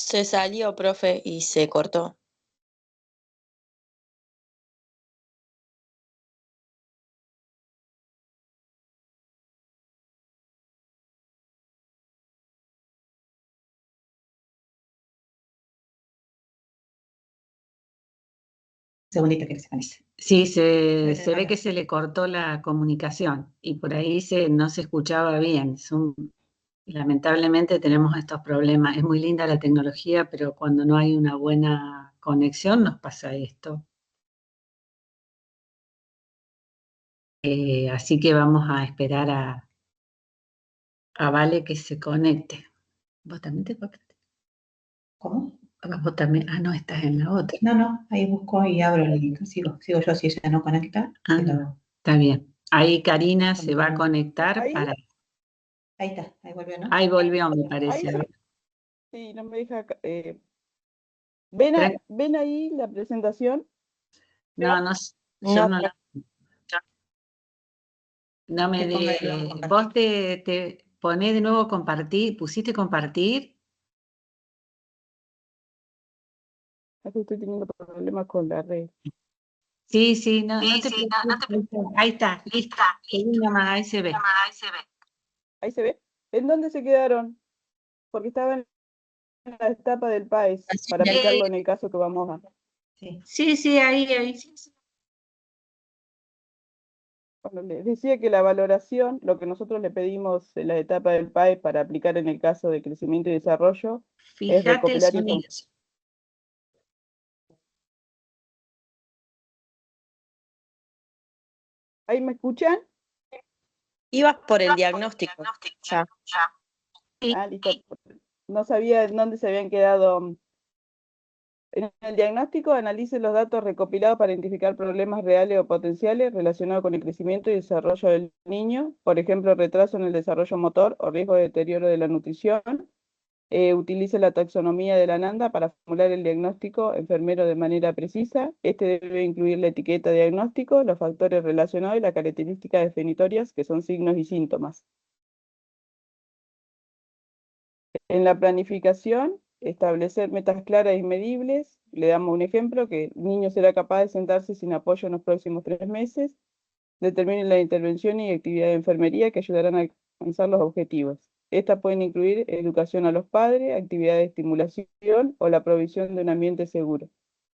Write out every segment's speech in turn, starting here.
Se salió, profe, y se cortó. Segundito que se conecte. Sí, se ve que se le cortó la comunicación y por ahí no se escuchaba bien. Lamentablemente tenemos estos problemas. Es muy linda la tecnología, pero cuando no hay una buena conexión nos pasa esto. Así que vamos a esperar a Vale que se conecte. ¿Vos también te conectaste? ¿Cómo? Vos también. Ah, no, estás en la otra. No, ahí busco y abro el link. Sigo yo, si ella no conecta. Está bien. Ahí Karina se va a conectar ¿Ahí? para... Ahí está, ahí volvió, ¿no? Ahí volvió, me parece. Ahí sí, no me deja... ¿Ven ahí la presentación? No, yo no la... No me vos te ponés de nuevo compartir, pusiste compartir. Estoy teniendo problemas con la red. Sí, no te preocupes. Ahí está, lista. Ahí se ve. ¿Ahí se ve? ¿En dónde se quedaron? Porque estaba en la etapa del PAES, para aplicarlo en el caso que vamos a... Sí, ahí. Bueno, les decía que la valoración, lo que nosotros le pedimos en la etapa del PAES para aplicar en el caso de crecimiento y desarrollo, es Fíjate el recopilar sonido. ¿Ahí me escuchan? Ibas por el diagnóstico. Ya. Ah, listo. No sabía en dónde se habían quedado. En el diagnóstico, analice los datos recopilados para identificar problemas reales o potenciales relacionados con el crecimiento y desarrollo del niño, por ejemplo, retraso en el desarrollo motor o riesgo de deterioro de la nutrición. Utilice la taxonomía de la NANDA para formular el diagnóstico enfermero de manera precisa. Este debe incluir la etiqueta de diagnóstico, los factores relacionados y las características definitorias, que son signos y síntomas. En la planificación, establecer metas claras y medibles. Le damos un ejemplo, que el niño será capaz de sentarse sin apoyo en los próximos 3 meses. Determine la intervención y actividad de enfermería que ayudarán a alcanzar los objetivos. Estas pueden incluir educación a los padres, actividades de estimulación o la provisión de un ambiente seguro.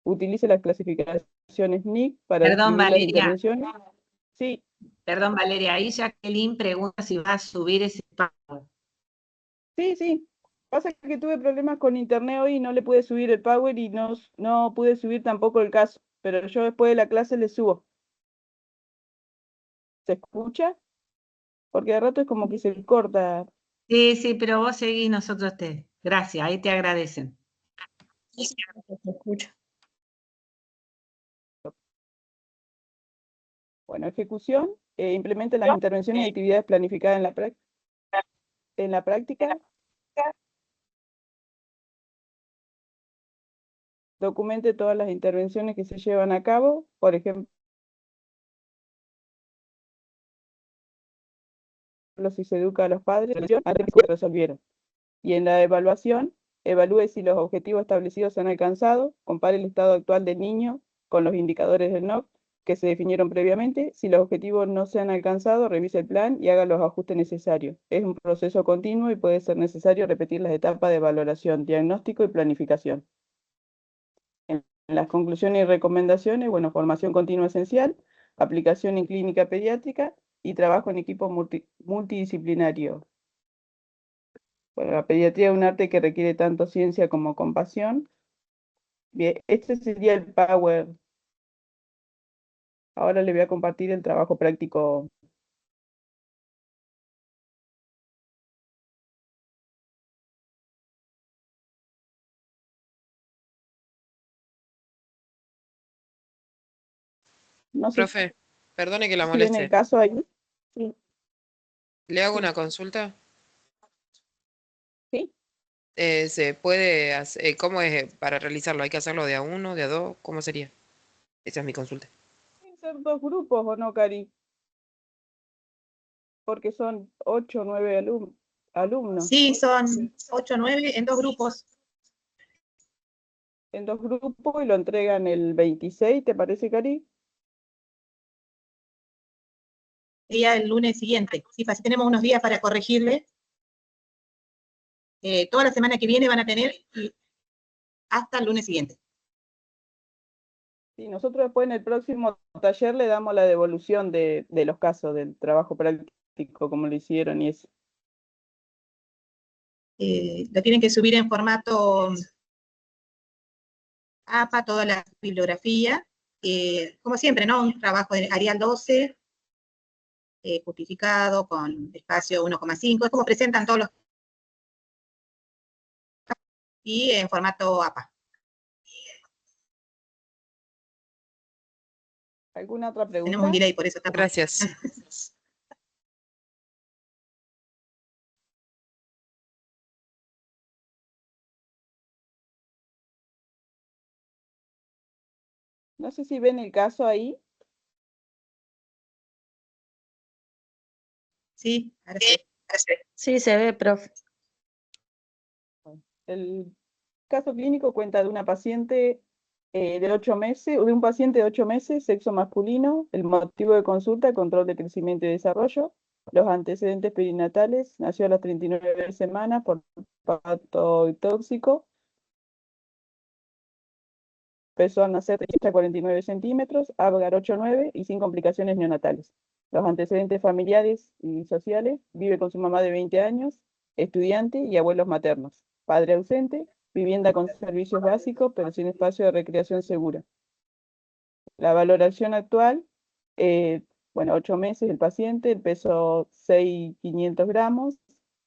Utilice las clasificaciones NIC para Perdón, describir las Valeria. intervenciones. Sí. Perdón, Valeria, ahí Jacqueline pregunta si va a subir ese pago. Sí. Pasa que tuve problemas con internet hoy y no le pude subir el Power y no pude subir tampoco el caso, pero yo después de la clase le subo. ¿Se escucha? Porque de rato es como que se corta. Sí, pero vos seguís, nosotros Gracias, ahí te agradecen. Se escucha. Bueno, ejecución. Implemente las intervenciones y actividades planificadas en la práctica. Documente todas las intervenciones que se llevan a cabo, por ejemplo, si se educa a los padres, antes que se resolvieron. Y en la evaluación, evalúe si los objetivos establecidos se han alcanzado, compare el estado actual del niño con los indicadores del NOC que se definieron previamente. Si los objetivos no se han alcanzado, revise el plan y haga los ajustes necesarios. Es un proceso continuo y puede ser necesario repetir las etapas de valoración, diagnóstico y planificación. En las conclusiones y recomendaciones, bueno, formación continua esencial, aplicación en clínica pediátrica y trabajo en equipo multidisciplinario. Bueno, la pediatría es un arte que requiere tanto ciencia como compasión. Bien, este sería el Power. Ahora le voy a compartir el trabajo práctico. No sé. Profe, perdone que la si ven el moleste. caso ahí. Sí. ¿Le hago Sí. una consulta? Sí. ¿Se puede hacer, cómo es para realizarlo? ¿Hay que hacerlo de a uno, de a dos? ¿Cómo sería? Esa es mi consulta. Pueden ser 2 grupos o no, Cari. Porque son 8 o 9 alumnos. Sí, son 8 o 9 en 2 grupos. en 2 grupos y lo entregan el 26, ¿te parece, Cari? Sería el lunes siguiente. Sí, así tenemos unos días para corregirle. Toda la semana que viene van a tener hasta el lunes siguiente. Sí, nosotros después en el próximo taller le damos la devolución de los casos del trabajo práctico, como lo hicieron y eso. Lo tienen que subir en formato APA, toda la bibliografía. Como siempre, ¿no? Un trabajo de Arial 12, justificado con espacio 1,5. Es como presentan todos los... Y en formato APA. ¿Alguna otra Tenemos un pregunta? delay, por eso estamos... Gracias. No sé si ven el caso ahí. Sí, ahora sí. Sí, se ve, profe. El caso clínico cuenta de una paciente de 8 meses, de un paciente de 8 meses, sexo masculino, el motivo de consulta, control de crecimiento y desarrollo, los antecedentes perinatales, nació a las 39 semanas por parto tóxico, pesó al nacer 49 centímetros, Apgar 8,9 y sin complicaciones neonatales. Los antecedentes familiares y sociales, vive con su mamá de 20 años, estudiante y abuelos maternos. Padre ausente, vivienda con servicios básicos, pero sin espacio de recreación segura. La valoración actual, bueno, 8 meses el paciente, el peso 6,500 gramos,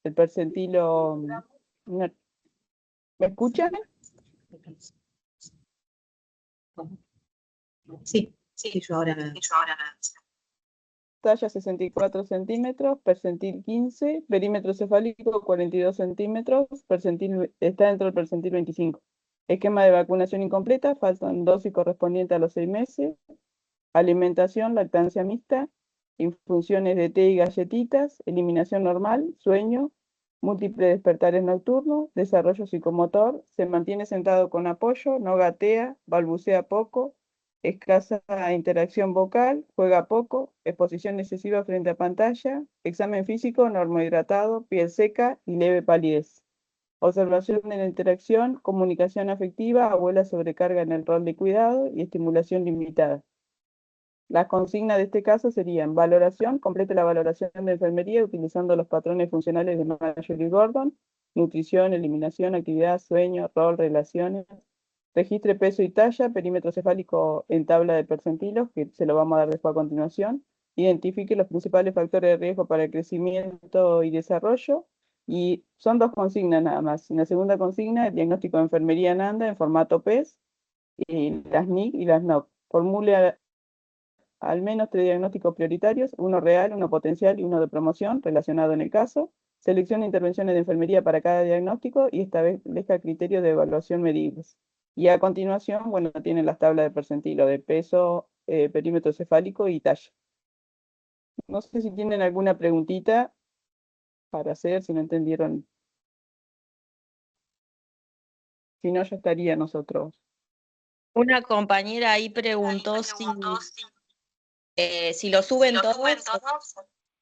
el percentilo, ¿me escuchan? Sí, yo ahora... Talla 64 centímetros, percentil 15, perímetro cefálico 42 centímetros, está dentro del percentil 25. Esquema de vacunación incompleta, faltan dosis correspondientes a los 6 meses. Alimentación, lactancia mixta, infusiones de té y galletitas, eliminación normal, sueño, múltiples despertares nocturnos, desarrollo psicomotor, se mantiene sentado con apoyo, no gatea, balbucea poco, escasa interacción vocal, juega poco, exposición excesiva frente a pantalla, examen físico, normohidratado, piel seca y leve palidez. Observación de la interacción, comunicación afectiva, abuela sobrecarga en el rol de cuidado y estimulación limitada. Las consignas de este caso serían: valoración, complete la valoración de enfermería utilizando los patrones funcionales de Marshall y Gordon, nutrición, eliminación, actividad, sueño, rol, relaciones, registre peso y talla, perímetro cefálico en tabla de percentilos, que se lo vamos a dar después a continuación, identifique los principales factores de riesgo para el crecimiento y desarrollo, y son 2 consignas nada más. En la segunda consigna, el diagnóstico de enfermería en ANDA en formato PES, y las NIC y las NOC. Formule al menos 3 diagnósticos prioritarios, uno real, uno potencial y uno de promoción relacionado en el caso. Seleccione intervenciones de enfermería para cada diagnóstico y establezca criterios de evaluación medibles. Y a continuación, bueno, tienen las tablas de percentilo de peso, perímetro cefálico y talla. No sé si tienen alguna preguntita para hacer, si no entendieron. Si no, ya estaría nosotros. Una compañera ahí preguntó si lo suben todos.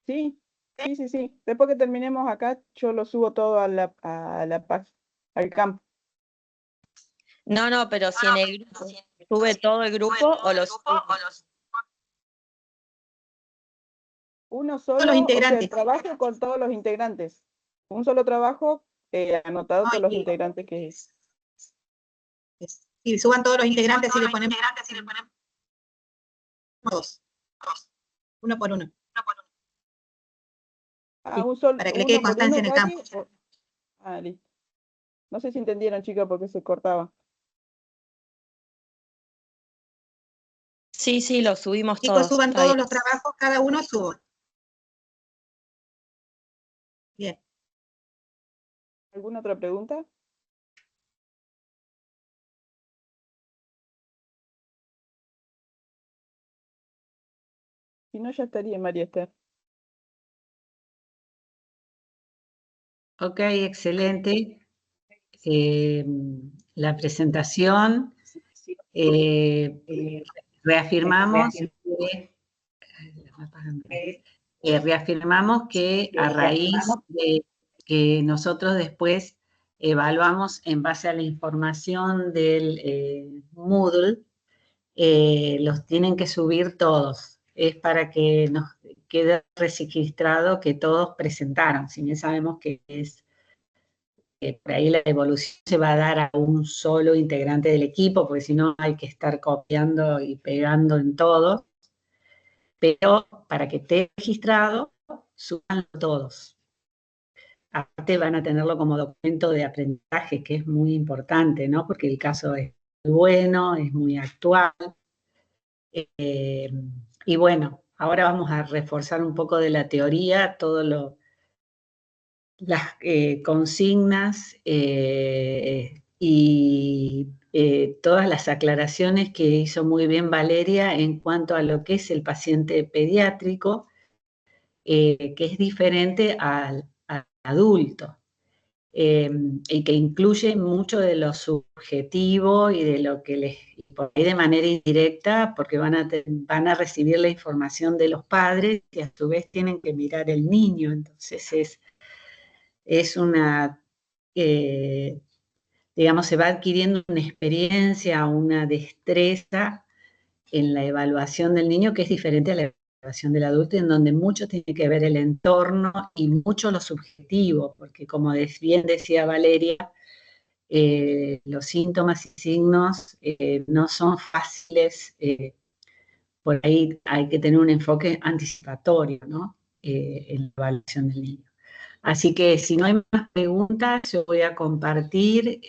Sí, sí. Después que terminemos acá, yo lo subo todo a la página, al campo. No, pero si en el grupo sube todo el grupo o lo sube. Uno solo, Todos los integrantes. o sea, el trabajo con todos los integrantes. Un solo trabajo anotado con los integrantes que es. Sí, suban todos los integrantes y le ponemos 2. Uno por uno. Ah, Sí, un solo, para que le quede uno por constancia uno, en el Cari, campo. Ah, listo. No sé si entendieron, chicos, porque se cortaba. Sí, lo subimos Chicos, todos. suban está todos bien. los trabajos, cada uno suba. Bien. ¿Alguna otra pregunta? Si no, ya estaría, María Esther. Ok, excelente. la presentación, reafirmamos que a raíz de que nosotros después evaluamos en base a la información del Moodle, los tienen que subir todos. Es para que nos quede registrado que todos presentaron. Si bien sabemos que es por ahí la evolución se va a dar a un solo integrante del equipo, porque si no hay que estar copiando y pegando en todo. Pero para que esté registrado, súbanlo todos. Aparte van a tenerlo como documento de aprendizaje, que es muy importante, ¿no? Porque el caso es muy bueno, es muy actual. Y bueno, ahora vamos a reforzar un poco de la teoría, las consignas y todas las aclaraciones que hizo muy bien Valeria en cuanto a lo que es el paciente pediátrico, que es diferente al adulto. Y que incluye mucho de lo subjetivo y de lo que les, por ahí de manera indirecta, porque van a recibir la información de los padres y a su vez tienen que mirar el niño. Entonces es una, digamos, se va adquiriendo una experiencia, una destreza en la evaluación del niño que es diferente a la evaluación del adulto, en donde mucho tiene que ver el entorno y mucho lo subjetivo, porque como bien decía Valeria, los síntomas y signos no son fáciles, por ahí hay que tener un enfoque anticipatorio, ¿no? En la evaluación del niño. Así que si no hay más preguntas, yo voy a compartir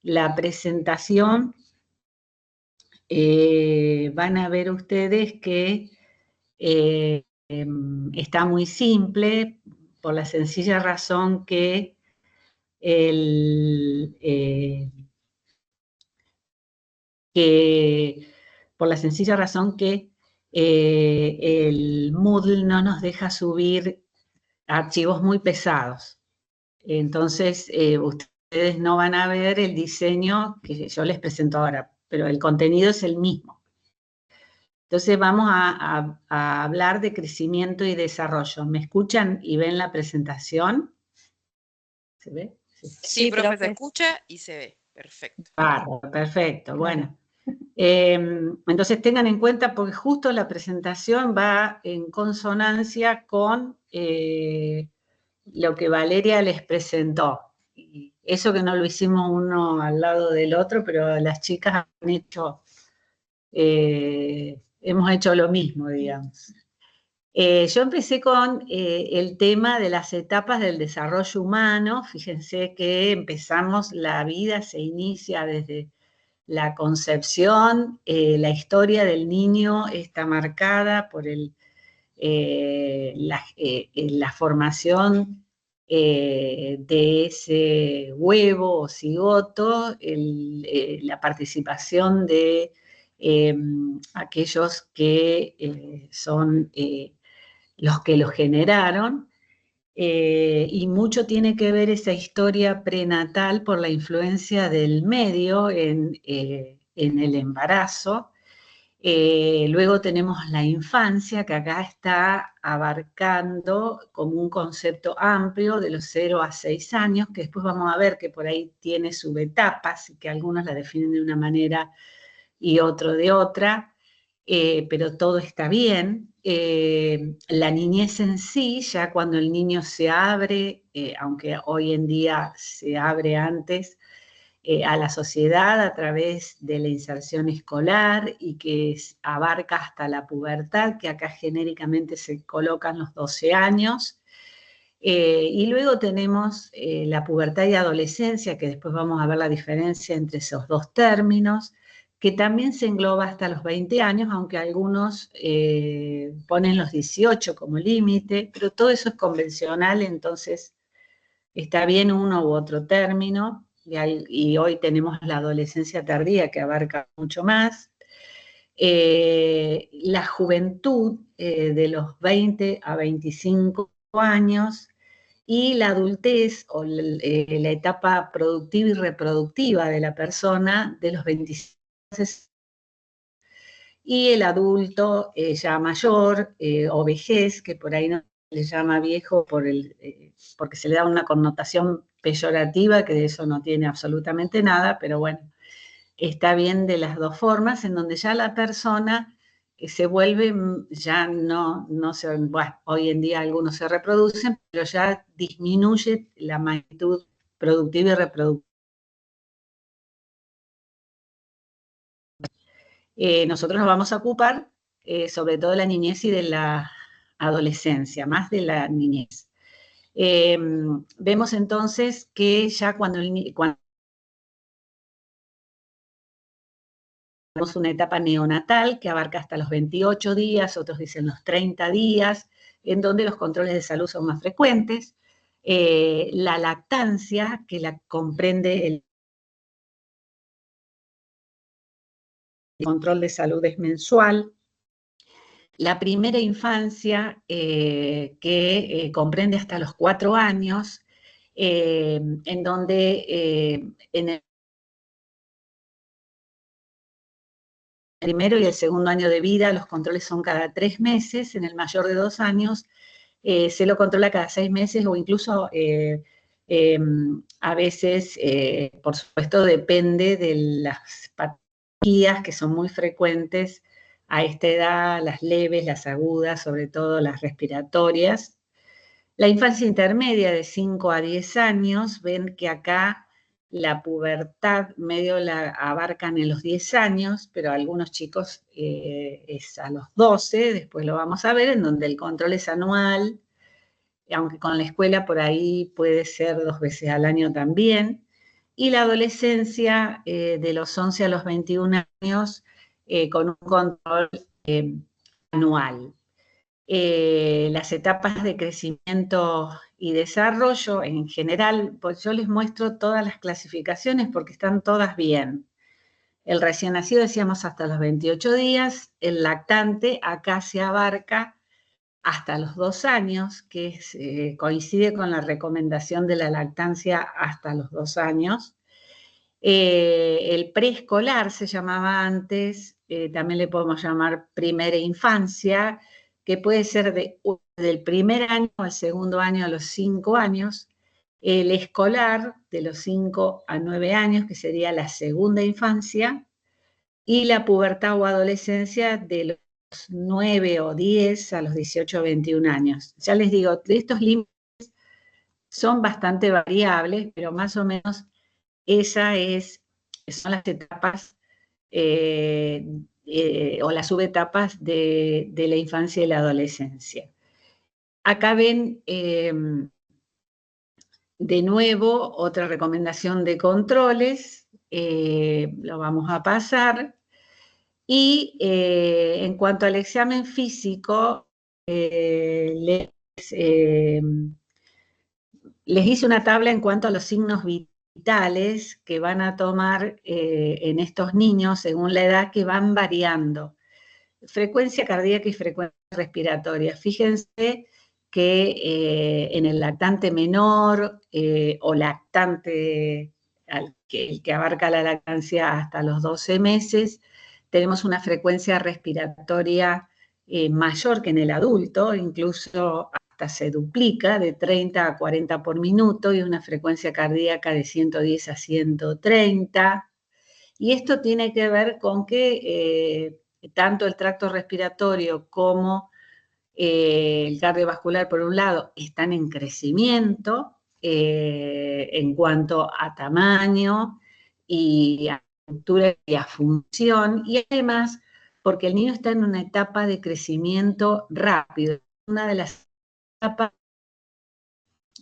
la presentación. Van a ver ustedes que está muy simple, por la sencilla razón que el Moodle no nos deja subir archivos muy pesados. Entonces, ustedes no van a ver el diseño que yo les presento ahora, pero el contenido es el mismo. Entonces, vamos a hablar de crecimiento y desarrollo. ¿Me escuchan y ven la presentación? ¿Se ve? Sí, profe, se escucha y se ve. Perfecto. Perfecto, bueno. Entonces tengan en cuenta, porque justo la presentación va en consonancia con lo que Valeria les presentó. Y eso que no lo hicimos uno al lado del otro, pero las chicas han hecho, hemos hecho lo mismo, digamos. Yo empecé con el tema de las etapas del desarrollo humano. Fíjense que empezamos, la vida se inicia desde la concepción, la historia del niño está marcada por la formación de ese huevo o cigoto, la participación de aquellos que son los que lo generaron, y mucho tiene que ver esa historia prenatal por la influencia del medio en el embarazo. Luego tenemos la infancia, que acá está abarcando como un concepto amplio de los 0 a 6 años, que después vamos a ver que por ahí tiene subetapas y que algunos la definen de una manera y otro de otra. Pero todo está bien. La niñez en sí, ya cuando el niño se abre, aunque hoy en día se abre antes, a la sociedad a través de la inserción escolar y que abarca hasta la pubertad, que acá genéricamente se colocan los 12 años. Y luego tenemos la pubertad y adolescencia, que después vamos a ver la diferencia entre esos dos términos, que también se engloba hasta los 20 años, aunque algunos ponen los 18 como límite, pero todo eso es convencional, entonces está bien uno u otro término, y hoy tenemos la adolescencia tardía que abarca mucho más. La juventud de los 20 a 25 años, y la adultez o la etapa productiva y reproductiva de la persona de los 25 y el adulto ya mayor o vejez, que por ahí no le llama viejo porque se le da una connotación peyorativa, que de eso no tiene absolutamente nada, pero bueno, está bien de las dos formas, en donde ya la persona se vuelve, ya no se, bueno, hoy en día algunos se reproducen, pero ya disminuye la magnitud productiva y reproductiva. Nosotros nos vamos a ocupar sobre todo de la niñez y de la adolescencia, más de la niñez. Vemos entonces que ya cuando tenemos una etapa neonatal que abarca hasta los 28 días, otros dicen los 30 días, en donde los controles de salud son más frecuentes. La lactancia, que la comprende el control de salud es mensual. La primera infancia, que comprende hasta los 4 años, en donde en el primero y el segundo año de vida los controles son cada 3 meses, en el mayor de 2 años se lo controla cada 6 meses o incluso a veces, por supuesto, depende de las patologías que son muy frecuentes a esta edad, las leves, las agudas, sobre todo las respiratorias. La infancia intermedia de 5 a 10 años, ven que acá la pubertad medio la abarcan en los 10 años, pero algunos chicos es a los 12, después lo vamos a ver, en donde el control es anual, aunque con la escuela por ahí puede ser 2 veces al año también. Y la adolescencia de los 11 a los 21 años con un control anual. Las etapas de crecimiento y desarrollo en general, pues yo les muestro todas las clasificaciones porque están todas bien. El recién nacido decíamos hasta los 28 días, el lactante acá se abarca hasta los 2 años, que coincide con la recomendación de la lactancia hasta los 2 años. El preescolar se llamaba antes, también le podemos llamar primera infancia, que puede ser del primer año al segundo año a los 5 años. El escolar, de los 5 a 9 años, que sería la segunda infancia. Y la pubertad o adolescencia de los 9 o 10 a los 18 o 21 años. Ya les digo, estos límites son bastante variables, pero más o menos son las etapas o las subetapas de la infancia y la adolescencia. Acá ven de nuevo otra recomendación de controles, lo vamos a pasar. Y en cuanto al examen físico, les hice una tabla en cuanto a los signos vitales que van a tomar en estos niños según la edad, que van variando. Frecuencia cardíaca y frecuencia respiratoria. Fíjense que en el lactante menor o lactante, el que abarca la lactancia hasta los 12 meses, tenemos una frecuencia respiratoria mayor que en el adulto, incluso hasta se duplica de 30 a 40 por minuto, y una frecuencia cardíaca de 110 a 130. Y esto tiene que ver con que tanto el tracto respiratorio como el cardiovascular, por un lado, están en crecimiento en cuanto a tamaño y a estructura y a función, y además porque el niño está en una etapa de crecimiento rápido, una de las etapas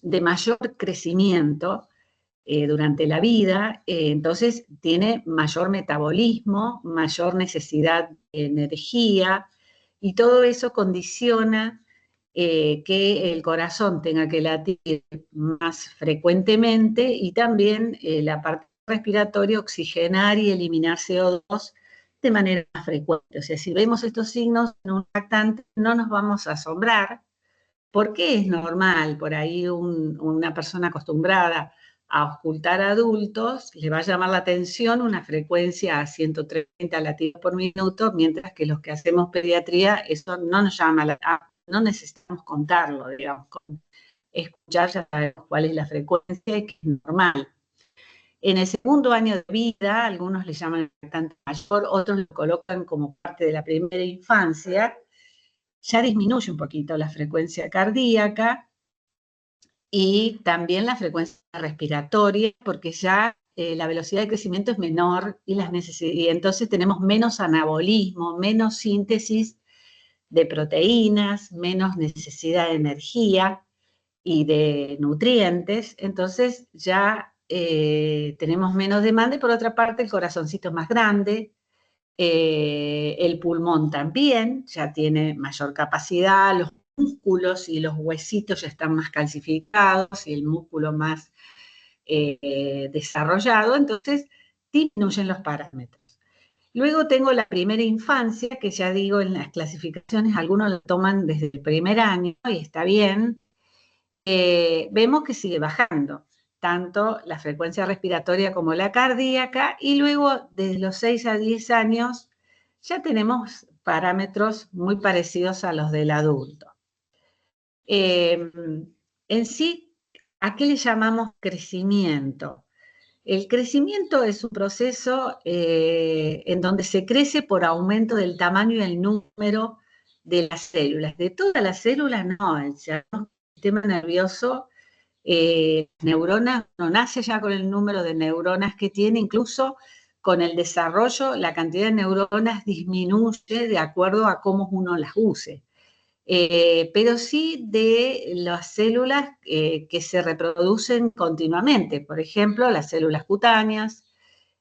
de mayor crecimiento durante la vida, entonces tiene mayor metabolismo, mayor necesidad de energía, y todo eso condiciona que el corazón tenga que latir más frecuentemente y también la parte respiratoria oxigenar y eliminar CO2 de manera más frecuente. O sea, si vemos estos signos en un lactante, no nos vamos a asombrar, ¿Por qué es normal? Por ahí una persona acostumbrada a auscultar adultos le va a llamar la atención una frecuencia a 130 latidos por minuto, mientras que los que hacemos pediatría, eso no nos llama la atención, no necesitamos contarlo, digamos, con escuchar ya sabemos cuál es la frecuencia y que es normal. En el segundo año de vida, algunos le llaman lactante mayor, otros lo colocan como parte de la primera infancia, ya disminuye un poquito la frecuencia cardíaca y también la frecuencia respiratoria, porque ya la velocidad de crecimiento es menor y entonces tenemos menos anabolismo, menos síntesis de proteínas, menos necesidad de energía y de nutrientes, entonces ya tenemos menos demanda y por otra parte el corazoncito es más grande, el pulmón también ya tiene mayor capacidad, los músculos y los huesitos ya están más calcificados y el músculo más desarrollado, entonces disminuyen los parámetros. Luego tengo la primera infancia, que ya digo en las clasificaciones, algunos lo toman desde el primer año y está bien. Vemos que sigue bajando, tanto la frecuencia respiratoria como la cardíaca, y luego desde los 6 a 10 años ya tenemos parámetros muy parecidos a los del adulto. En sí, ¿a qué le llamamos crecimiento? El crecimiento es un proceso en donde se crece por aumento del tamaño y el número de las células. De todas las células, no, el sistema nervioso, neuronas, no nace ya con el número de neuronas que tiene, incluso con el desarrollo, la cantidad de neuronas disminuye de acuerdo a cómo uno las use. Pero sí de las células que se reproducen continuamente, por ejemplo, las células cutáneas,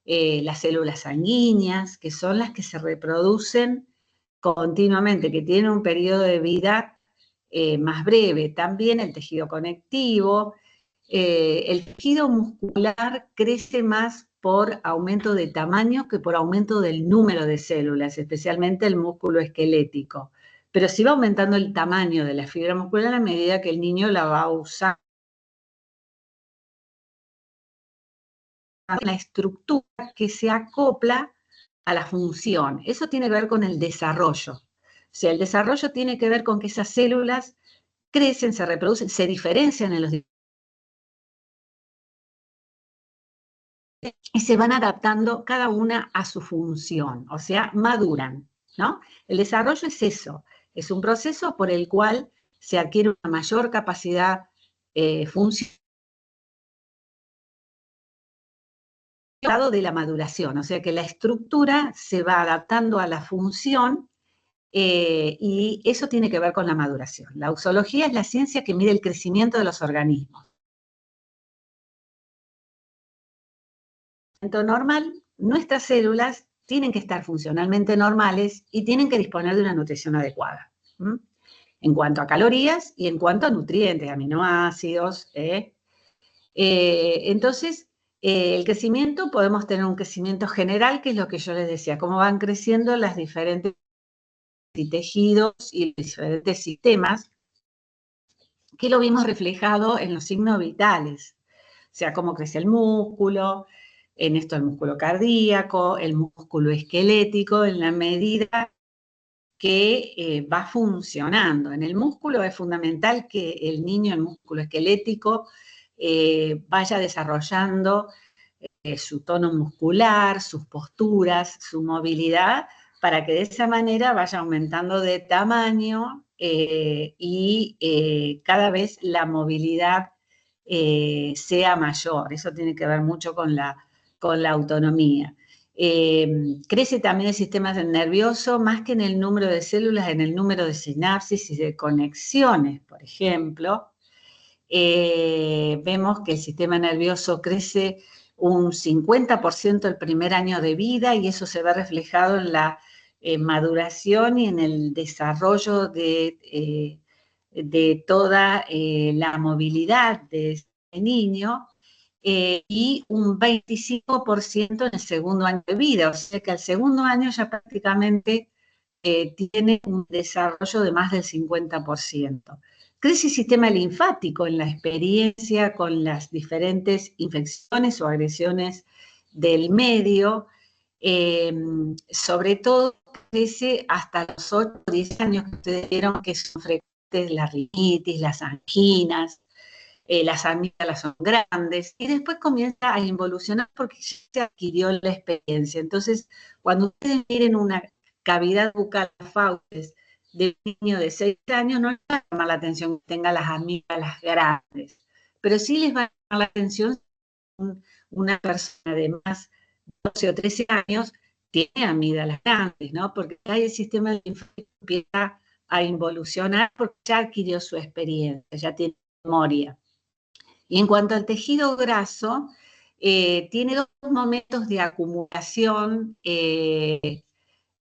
las células sanguíneas, que son las que se reproducen continuamente, que tienen un periodo de vida más breve. También el tejido conectivo, el tejido muscular crece más por aumento de tamaño que por aumento del número de células, especialmente el músculo esquelético. Pero sí va aumentando el tamaño de la fibra muscular a medida que el niño la va a usar. La estructura que se acopla a la función. Eso tiene que ver con el desarrollo. O sea, el desarrollo tiene que ver con que esas células crecen, se reproducen, se diferencian en los y se van adaptando cada una a su función, o sea, maduran, ¿no? El desarrollo es eso, es un proceso por el cual se adquiere una mayor capacidad funcional de la maduración, o sea que la estructura se va adaptando a la función y eso tiene que ver con la maduración. La usología es la ciencia que mide el crecimiento de los organismos. Normal, nuestras células tienen que estar funcionalmente normales y tienen que disponer de una nutrición adecuada. En cuanto a calorías y en cuanto a nutrientes, aminoácidos. Entonces, el crecimiento, podemos tener un crecimiento general, que es lo que yo les decía, cómo van creciendo las diferentes tejidos y los diferentes sistemas, que lo vimos reflejado en los signos vitales. O sea, cómo crece el músculo, en esto el músculo cardíaco, el músculo esquelético, en la medida que va funcionando. En el músculo es fundamental que el niño, el músculo esquelético, vaya desarrollando su tono muscular, sus posturas, su movilidad, para que de esa manera vaya aumentando de tamaño y cada vez la movilidad sea mayor. Eso tiene que ver mucho con la autonomía. Crece también el sistema nervioso, más que en el número de células, en el número de sinapsis y de conexiones, por ejemplo. Vemos que el sistema nervioso crece un 50% el primer año de vida y eso se ve reflejado en la maduración y en el desarrollo de toda la movilidad de ese niño. Y un 25% en el segundo año de vida, o sea que al segundo año ya prácticamente tiene un desarrollo de más del 50%. Crece el sistema linfático en la experiencia con las diferentes infecciones o agresiones del medio. Sobre todo crece hasta los 8 o 10 años, que ustedes vieron que son frecuentes la rinitis, las anginas, las amígdalas son grandes, y después comienza a involucionar porque ya se adquirió la experiencia. Entonces, cuando ustedes miren una cavidad bucal fauces de un niño de 6 años, no les va a llamar la atención que tenga las amígdalas grandes, pero sí les va a llamar la atención si una persona de más de 12 o 13 años tiene amígdalas grandes, ¿no? Porque ahí el sistema linfático empieza a involucionar porque ya adquirió su experiencia, ya tiene memoria. Y en cuanto al tejido graso, tiene dos momentos de acumulación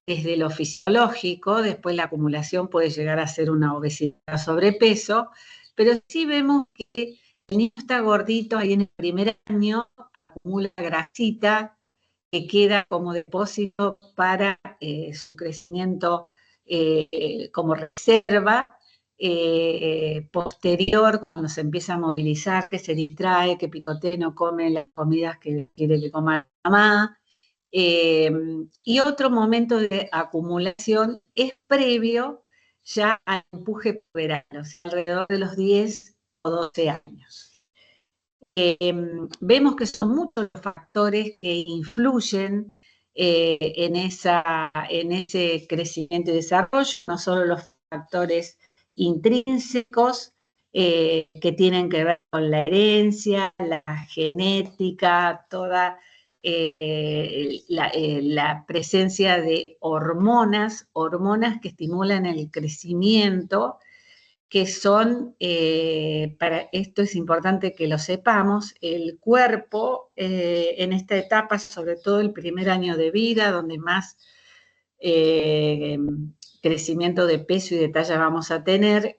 desde lo fisiológico. Después la acumulación puede llegar a ser una obesidad, sobrepeso, pero sí vemos que el niño está gordito, ahí en el primer año acumula grasita que queda como depósito para su crecimiento como reserva. Posterior, cuando se empieza a movilizar, que se distrae, que picotee, no come las comidas que quiere que coma la mamá. Y otro momento de acumulación es previo ya al empuje puberal, o sea, alrededor de los 10 o 12 años. Vemos que son muchos los factores que influyen en ese crecimiento y desarrollo, no solo los factores intrínsecos que tienen que ver con la herencia, la genética, toda la presencia de hormonas que estimulan el crecimiento, que son, para esto es importante que lo sepamos, el cuerpo en esta etapa, sobre todo el primer año de vida, donde más crecimiento de peso y de talla vamos a tener,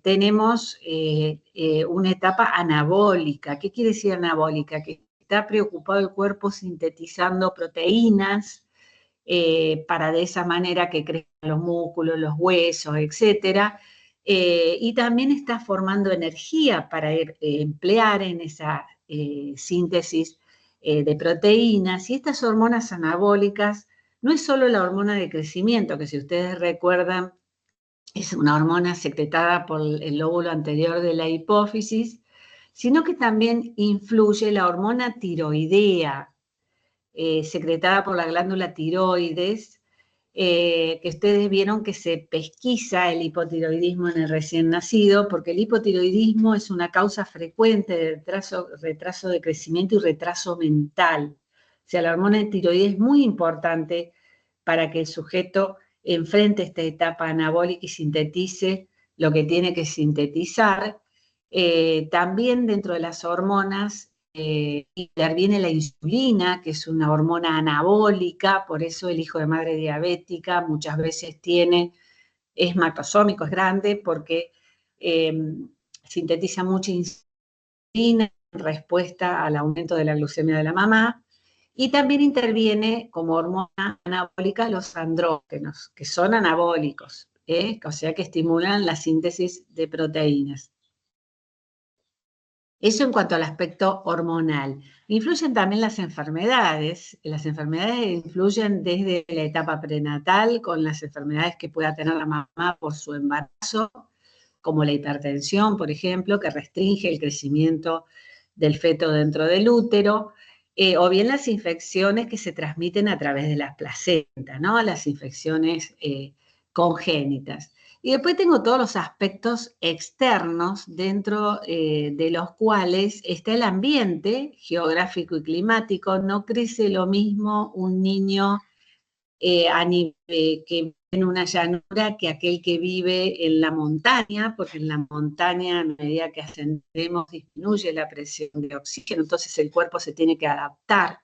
tenemos una etapa anabólica. ¿Qué quiere decir anabólica? Que está preocupado el cuerpo sintetizando proteínas para de esa manera que crezcan los músculos, los huesos, etcétera. Y también está formando energía para emplear en esa síntesis de proteínas. Y estas hormonas anabólicas no es solo la hormona de crecimiento, que si ustedes recuerdan es una hormona secretada por el lóbulo anterior de la hipófisis, sino que también influye la hormona tiroidea, secretada por la glándula tiroides, que ustedes vieron que se pesquisa el hipotiroidismo en el recién nacido, porque el hipotiroidismo es una causa frecuente de retraso de crecimiento y retraso mental. O sea, la hormona tiroides es muy importante para que el sujeto enfrente esta etapa anabólica y sintetice lo que tiene que sintetizar. También dentro de las hormonas interviene la insulina, que es una hormona anabólica, por eso el hijo de madre diabética muchas veces es macrosómico, es grande, porque sintetiza mucha insulina en respuesta al aumento de la glucemia de la mamá. Y también interviene como hormona anabólica los andrógenos, que son anabólicos, o sea que estimulan la síntesis de proteínas. Eso en cuanto al aspecto hormonal. Influyen también las enfermedades. Las enfermedades influyen desde la etapa prenatal con las enfermedades que pueda tener la mamá por su embarazo, como la hipertensión, por ejemplo, que restringe el crecimiento del feto dentro del útero, o bien las infecciones que se transmiten a través de las placentas, ¿no? Las infecciones congénitas. Y después tengo todos los aspectos externos dentro de los cuales está el ambiente geográfico y climático. No crece lo mismo un niño que vive en una llanura que aquel que vive en la montaña, porque en la montaña a medida que ascendemos disminuye la presión de oxígeno, entonces el cuerpo se tiene que adaptar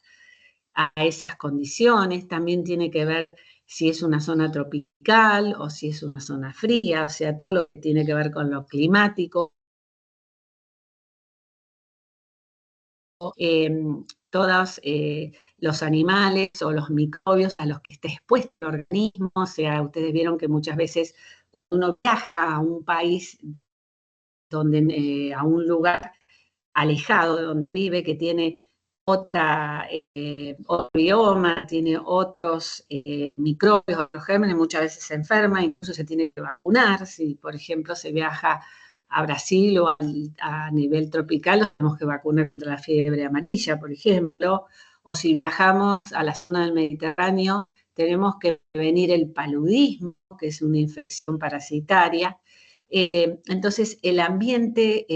a esas condiciones. También tiene que ver si es una zona tropical o si es una zona fría, o sea, todo lo que tiene que ver con lo climático. Todos los animales o los microbios a los que esté expuesto el organismo, o sea, ustedes vieron que muchas veces uno viaja a un país a un lugar alejado de donde vive, que tiene otro bioma, tiene otros microbios, otros gérmenes, muchas veces se enferma, incluso se tiene que vacunar. Si, por ejemplo, se viaja a Brasil o a nivel tropical, nos tenemos que vacunar contra la fiebre amarilla, por ejemplo. O si viajamos a la zona del Mediterráneo, tenemos que prevenir el paludismo, que es una infección parasitaria. Entonces, el ambiente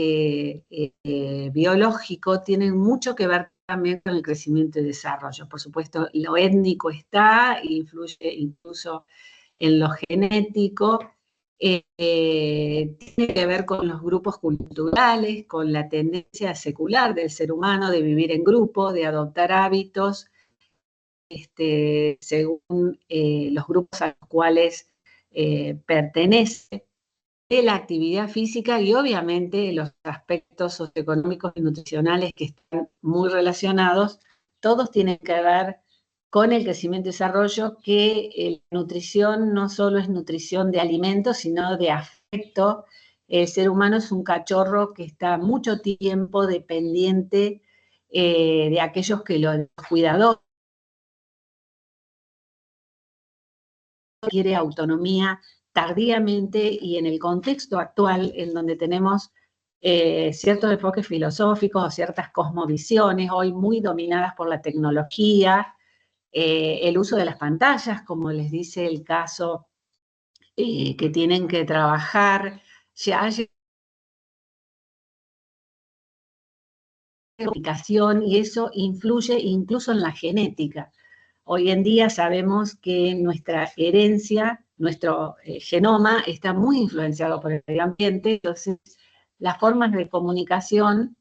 biológico tiene mucho que ver también con el crecimiento y desarrollo. Por supuesto, lo étnico está, influye incluso en lo genético, tiene que ver con los grupos culturales, con la tendencia secular del ser humano de vivir en grupo, de adoptar hábitos según los grupos a los cuales pertenece, de la actividad física y obviamente los aspectos socioeconómicos y nutricionales que están muy relacionados, todos tienen que ver con el crecimiento y desarrollo, que la nutrición no solo es nutrición de alimentos, sino de afecto. El ser humano es un cachorro que está mucho tiempo dependiente de aquellos que los cuidadores, quiere autonomía tardíamente, y en el contexto actual en donde tenemos ciertos enfoques filosóficos o ciertas cosmovisiones, hoy muy dominadas por la tecnología, el uso de las pantallas, como les dice el caso que tienen que trabajar, ya hay comunicación y eso influye incluso en la genética. Hoy en día sabemos que nuestra herencia, nuestro genoma está muy influenciado por el medio ambiente, entonces las formas de comunicación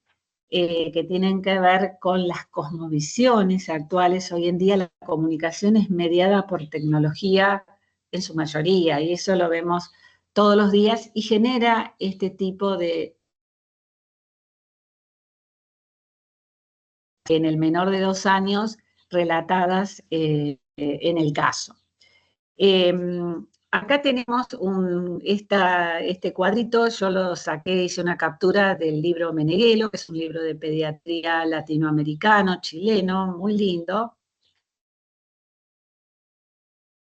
que tienen que ver con las cosmovisiones actuales, hoy en día la comunicación es mediada por tecnología en su mayoría, y eso lo vemos todos los días y genera este tipo de, en el menor de 2 años, relatadas en el caso. Acá tenemos este cuadrito, yo lo saqué, hice una captura del libro Meneghello, que es un libro de pediatría latinoamericano, chileno, muy lindo.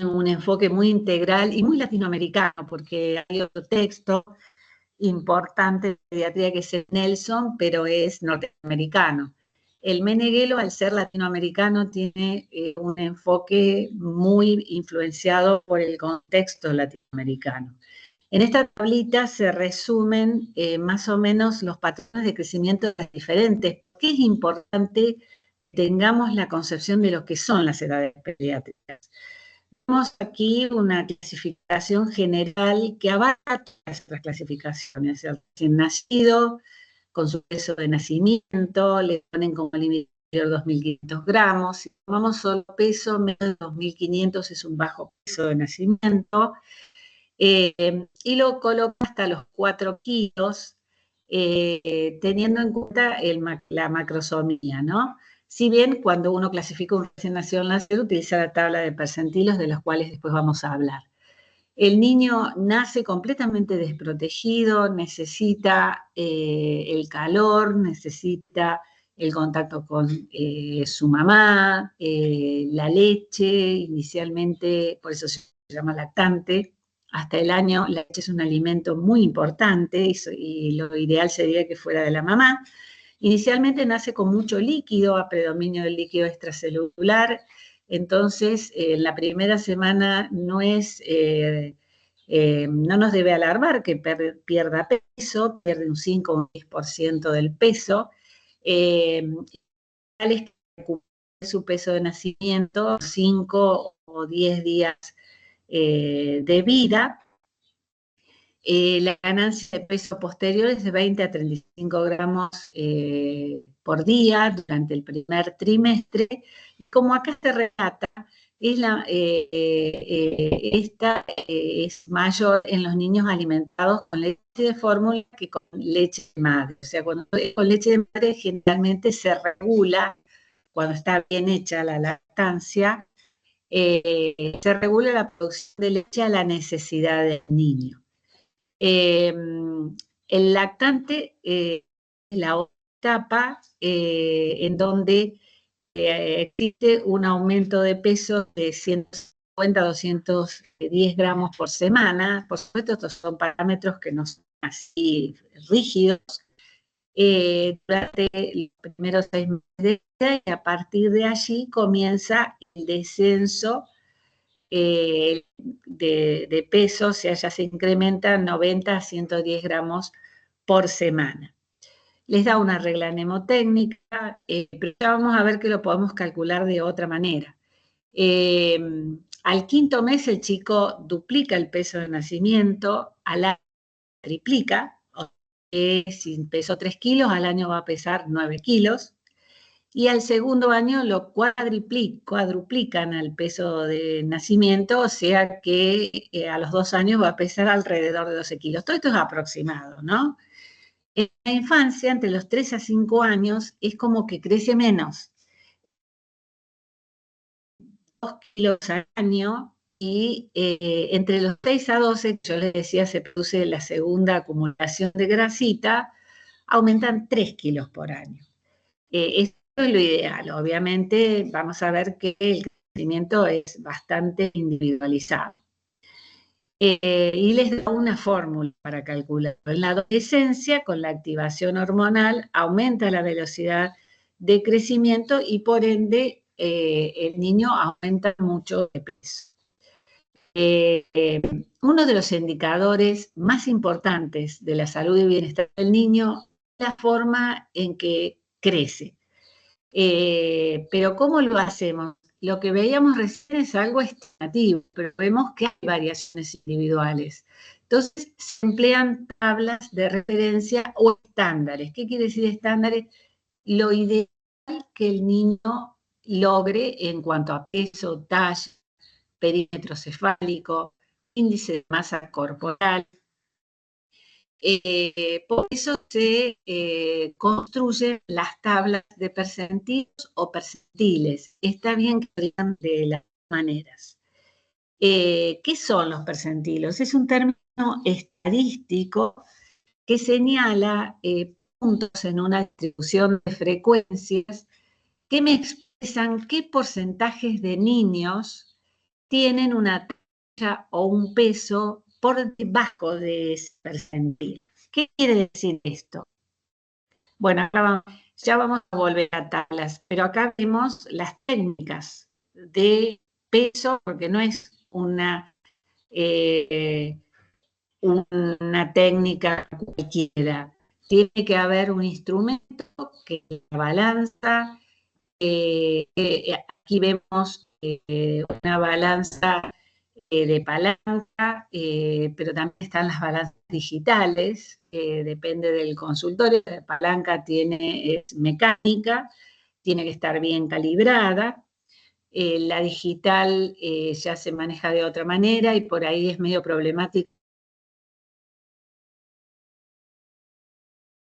Un enfoque muy integral y muy latinoamericano, porque hay otro texto importante de pediatría que es el Nelson, pero es norteamericano. El Meneghello, al ser latinoamericano, tiene un enfoque muy influenciado por el contexto latinoamericano. En esta tablita se resumen más o menos los patrones de crecimiento de las diferentes, porque es importante que tengamos la concepción de lo que son las edades pediátricas. Tenemos aquí una clasificación general que abarca todas las clasificaciones. El recién nacido, con su peso de nacimiento, le ponen como límite 2.500 gramos. Si tomamos solo peso, menos de 2.500 es un bajo peso de nacimiento. Y lo coloca hasta los 4 kilos, teniendo en cuenta la macrosomía, ¿no? Si bien cuando uno clasifica un recién nacido en la SED, utiliza la tabla de percentilos, de los cuales después vamos a hablar. El niño nace completamente desprotegido, necesita el calor, necesita el contacto con su mamá, la leche, inicialmente, por eso se llama lactante. Hasta el año la leche es un alimento muy importante y lo ideal sería que fuera de la mamá. Inicialmente nace con mucho líquido, a predominio del líquido extracelular, entonces en la primera semana no nos debe alarmar que pierda peso, pierde un 5 o un 10% del peso, es que recupere su peso de nacimiento 5 o 10 días de vida. La ganancia de peso posterior es de 20 a 35 gramos por día durante el primer trimestre. Como acá se relata, esta es mayor en los niños alimentados con leche de fórmula que con leche de madre. O sea, cuando es con leche de madre generalmente se regula, cuando está bien hecha la lactancia, se regula la producción de leche a la necesidad del niño. El lactante es la otra etapa en donde existe un aumento de peso de 150 a 210 gramos por semana. Por supuesto, estos son parámetros que no son así rígidos durante los primeros 6 meses de vida, y a partir de allí comienza el descenso de peso, o sea, ya se incrementa 90 a 110 gramos por semana. Les da una regla mnemotécnica, pero ya vamos a ver que lo podemos calcular de otra manera. Al 5.º mes el chico duplica el peso de nacimiento, al año triplica, si pesó 3 kilos, al año va a pesar 9 kilos, y al segundo año lo cuadruplican al peso de nacimiento, o sea que a los 2 años va a pesar alrededor de 12 kilos. Todo esto es aproximado, ¿no? En la infancia, entre los 3 a 5 años, es como que crece menos. 2 kilos al año, y entre los 6 a 12, yo les decía, se produce la segunda acumulación de grasita, aumentan 3 kilos por año. Esto es lo ideal. Obviamente vamos a ver que el crecimiento es bastante individualizado. Y les da una fórmula para calcularlo. En la adolescencia, con la activación hormonal, aumenta la velocidad de crecimiento y por ende el niño aumenta mucho de peso. Uno de los indicadores más importantes de la salud y bienestar del niño es la forma en que crece. Pero ¿cómo lo hacemos? Lo que veíamos recién es algo estimativo, pero vemos que hay variaciones individuales. Entonces, se emplean tablas de referencia o estándares. ¿Qué quiere decir estándares? Lo ideal que el niño logre en cuanto a peso, talla, perímetro cefálico, índice de masa corporal. Por eso se construyen las tablas de percentilos o percentiles. Está bien que digan de las maneras. ¿Qué son los percentilos? Es un término estadístico que señala puntos en una distribución de frecuencias que me expresan qué porcentajes de niños tienen una talla o un peso por debajo de ese percentil. ¿Qué quiere decir esto? Bueno, acá ya vamos a volver a tablas, pero acá vemos las técnicas de peso, porque no es una técnica cualquiera. Tiene que haber un instrumento que es la balanza. Aquí vemos una balanza de palanca, pero también están las balanzas digitales, depende del consultorio. La palanca es mecánica, tiene que estar bien calibrada. La digital ya se maneja de otra manera y por ahí es medio problemático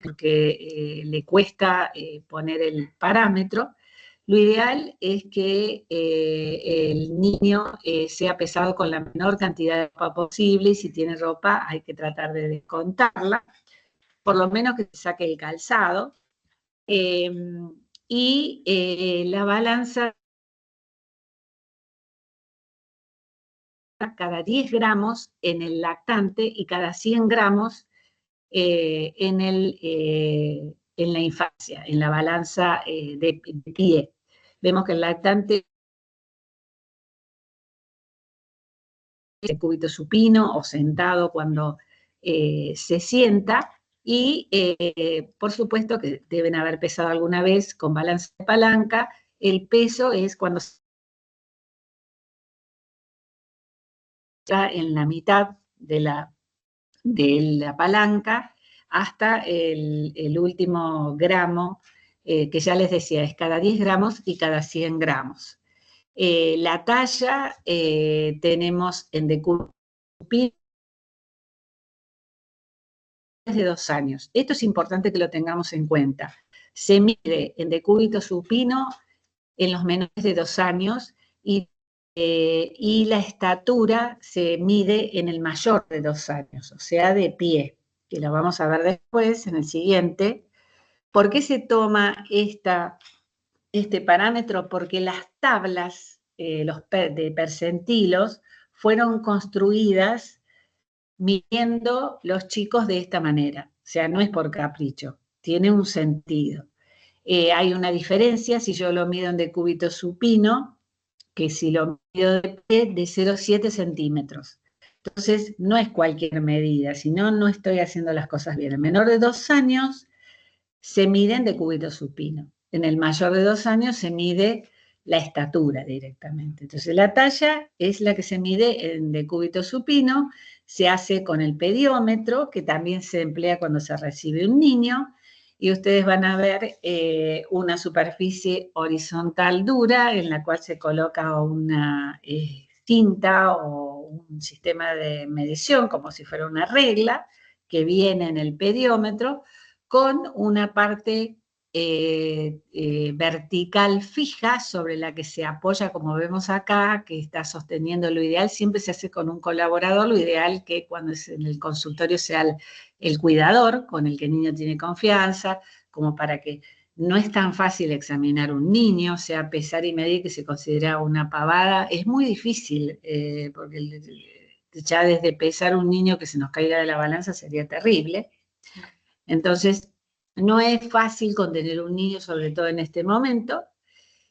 porque le cuesta poner el parámetro. Lo ideal es que el niño sea pesado con la menor cantidad de ropa posible, y si tiene ropa hay que tratar de descontarla, por lo menos que se saque el calzado. Y la balanza cada 10 gramos en el lactante y cada 100 gramos en la infancia, en la balanza de pie. Vemos que el lactante es en cúbito supino o sentado cuando se sienta, y por supuesto que deben haber pesado alguna vez con balanza de palanca. El peso es cuando está en la mitad de la palanca hasta el último gramo, que ya les decía, es cada 10 gramos y cada 100 gramos. La talla tenemos en decúbito supino de 2 años. Esto es importante que lo tengamos en cuenta. Se mide en decúbito supino en los menores de 2 años y la estatura se mide en el mayor de 2 años, o sea, de pie. que lo vamos a ver después en el siguiente. ¿Por qué se toma este parámetro? Porque las tablas de percentilos fueron construidas midiendo los chicos de esta manera. O sea, no es por capricho, tiene un sentido. Hay una diferencia si yo lo mido en decúbito supino, que si lo mido de pie, de 0,7 centímetros. Entonces, no es cualquier medida, sino no estoy haciendo las cosas bien. El menor de 2 años se mide en decúbito supino. En el mayor de 2 años se mide la estatura directamente. Entonces, la talla es la que se mide en decúbito supino, se hace con el pediómetro, que también se emplea cuando se recibe un niño, y ustedes van a ver una superficie horizontal dura en la cual se coloca una cinta o un sistema de medición, como si fuera una regla, que viene en el pediómetro, con una parte vertical fija sobre la que se apoya, como vemos acá, que está sosteniendo. Lo ideal siempre se hace con un colaborador, lo ideal que cuando es en el consultorio sea el cuidador, con el que el niño tiene confianza, como para que no es tan fácil examinar un niño, o sea, pesar y medir, que se considera una pavada, es muy difícil, porque ya desde pesar un niño que se nos caiga de la balanza sería terrible. Entonces, no es fácil contener un niño, sobre todo en este momento.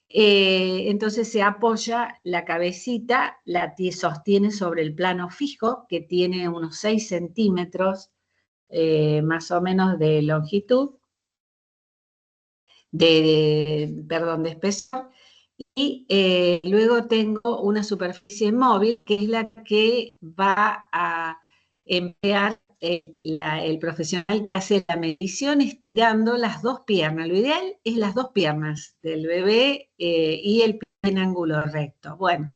Entonces se apoya la cabecita, la sostiene sobre el plano fijo, que tiene unos 6 centímetros más o menos de longitud, perdón, de espesor. Y luego tengo una superficie móvil, que es la que va a emplear el profesional que hace la medición, estirando las 2 piernas. Lo ideal es las 2 piernas del bebé y el pie en ángulo recto. Bueno,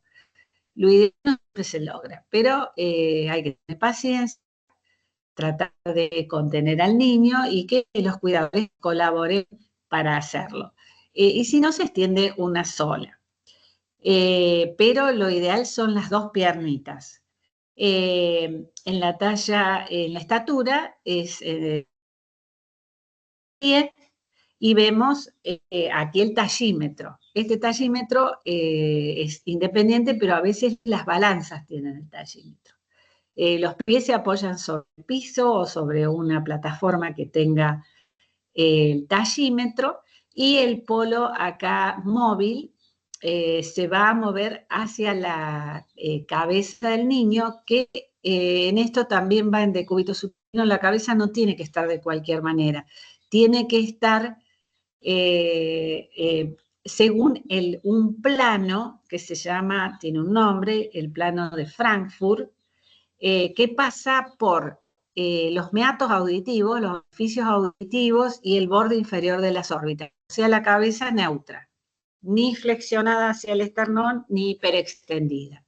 lo ideal no siempre se logra, pero hay que tener paciencia, tratar de contener al niño y que los cuidadores colaboren para hacerlo. Y si no, se extiende una sola. Pero lo ideal son las 2 piernitas. En la talla, en la estatura es 10, y vemos aquí el tallímetro. Este tallímetro es independiente, pero a veces las balanzas tienen el tallímetro. Los pies se apoyan sobre el piso o sobre una plataforma que tenga el tallímetro, y el polo acá móvil se va a mover hacia la cabeza del niño, que en esto también va en decúbito supino. La cabeza no tiene que estar de cualquier manera, tiene que estar según un plano que se llama, tiene un nombre, el plano de Frankfurt, que pasa por los meatos auditivos, los orificios auditivos y el borde inferior de las órbitas, o sea, la cabeza neutra, ni flexionada hacia el esternón, ni hiperextendida,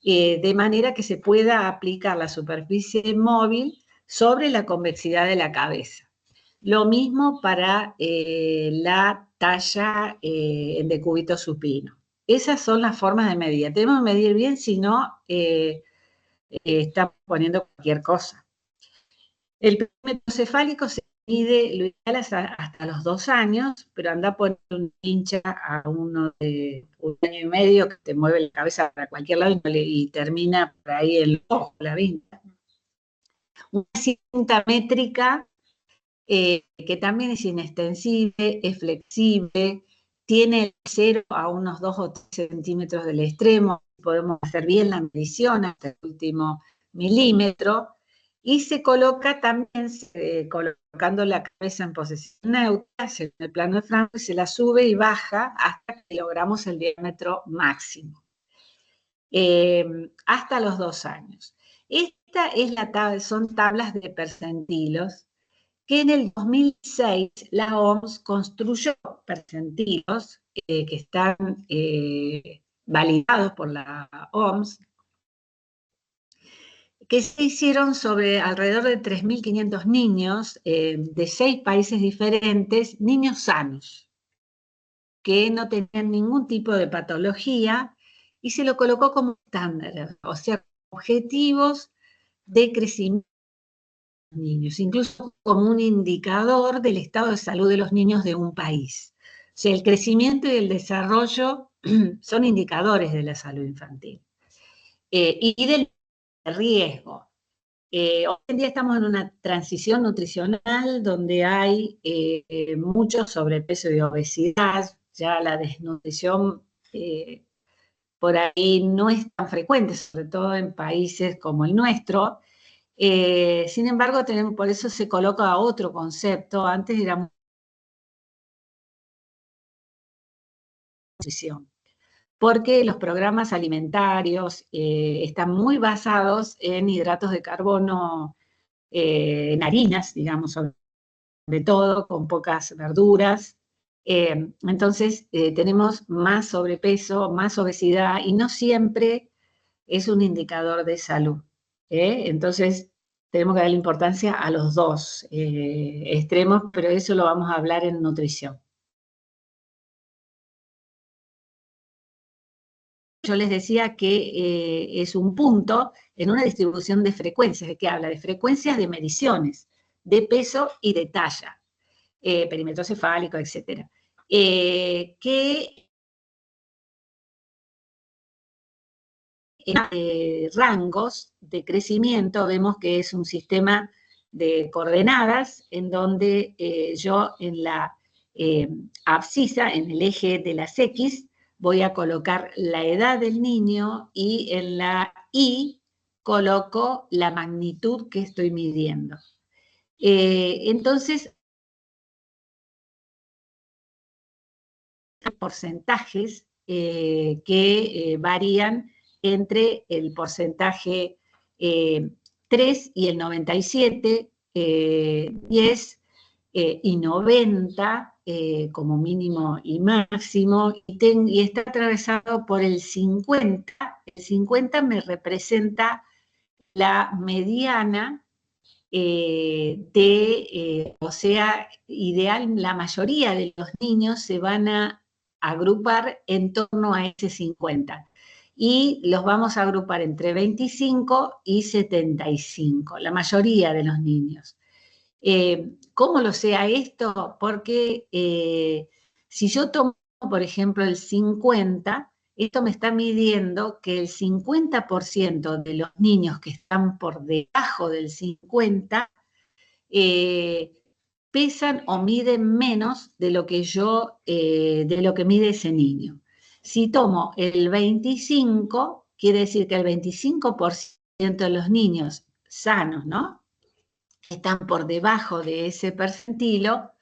de manera que se pueda aplicar la superficie móvil sobre la convexidad de la cabeza. Lo mismo para la talla en decúbito supino. Esas son las formas de medir. Tenemos que medir bien, si no, estamos poniendo cualquier cosa. El perímetro cefálico se mide, lo ideal es hasta los 2 años, pero anda a poner un hincha a uno de 1 año y medio que te mueve la cabeza para cualquier lado y termina por ahí el ojo, la vista. Una cinta métrica que también es inextensible, es flexible, tiene el 0 a unos 2 o 3 centímetros del extremo, podemos hacer bien la medición hasta el último milímetro, y se coloca también colocando la cabeza en posición neutra, en el plano de Frankfurt, se la sube y baja hasta que logramos el diámetro máximo, hasta los 2 años. Esta es son tablas de percentilos, que en el 2006 la OMS construyó percentilos que están validados por la OMS, que se hicieron sobre alrededor de 3.500 niños de 6 países diferentes, niños sanos, que no tenían ningún tipo de patología, y se lo colocó como estándar, o sea, objetivos de crecimiento niños, incluso como un indicador del estado de salud de los niños de un país. O sea, el crecimiento y el desarrollo son indicadores de la salud infantil y del riesgo. Hoy en día estamos en una transición nutricional donde hay mucho sobrepeso y obesidad, ya la desnutrición por ahí no es tan frecuente, sobre todo en países como el nuestro. Sin embargo, por eso se coloca otro concepto. Antes era nutrición, porque los programas alimentarios están muy basados en hidratos de carbono, en harinas, digamos, sobre todo, con pocas verduras. Entonces, tenemos más sobrepeso, más obesidad, y no siempre es un indicador de salud. Entonces, tenemos que darle importancia a los dos extremos, pero eso lo vamos a hablar en nutrición. Yo les decía que es un punto en una distribución de frecuencias, ¿de qué habla? De frecuencias de mediciones, de peso y de talla, perímetro cefálico, etc. Que en rangos de crecimiento vemos que es un sistema de coordenadas en donde yo en la abscisa, en el eje de las X, voy a colocar la edad del niño y en la Y coloco la magnitud que estoy midiendo. Entonces, porcentajes que varían entre el porcentaje 3 y el 97, 10 y 90 como mínimo y máximo, y está atravesado por el 50. El 50 me representa la mediana o sea, ideal, la mayoría de los niños se van a agrupar en torno a ese 50. Y los vamos a agrupar entre 25 y 75, la mayoría de los niños. ¿Cómo lo sea esto? Porque si yo tomo, por ejemplo, el 50, esto me está midiendo que el 50% de los niños que están por debajo del 50 pesan o miden menos de lo que de lo que mide ese niño. Si tomo el 25, quiere decir que el 25% de los niños sanos, ¿no?, están por debajo de ese percentilo,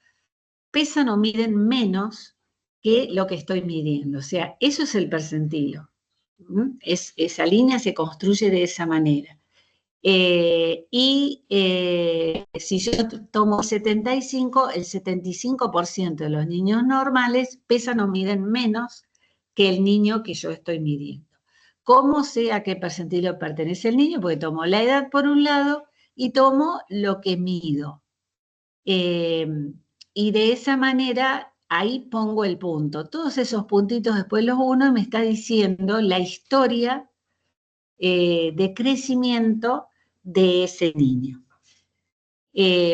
pesan o miden menos que lo que estoy midiendo. O sea, eso es el percentilo. Esa línea se construye de esa manera. Si yo tomo 75, el 75% de los niños normales pesan o miden menos que el niño que yo estoy midiendo. ¿Cómo sé a qué percentilo pertenece el niño? Porque tomo la edad por un lado y tomo lo que mido. Y de esa manera, ahí pongo el punto. Todos esos puntitos después los uno y me está diciendo la historia de crecimiento de ese niño.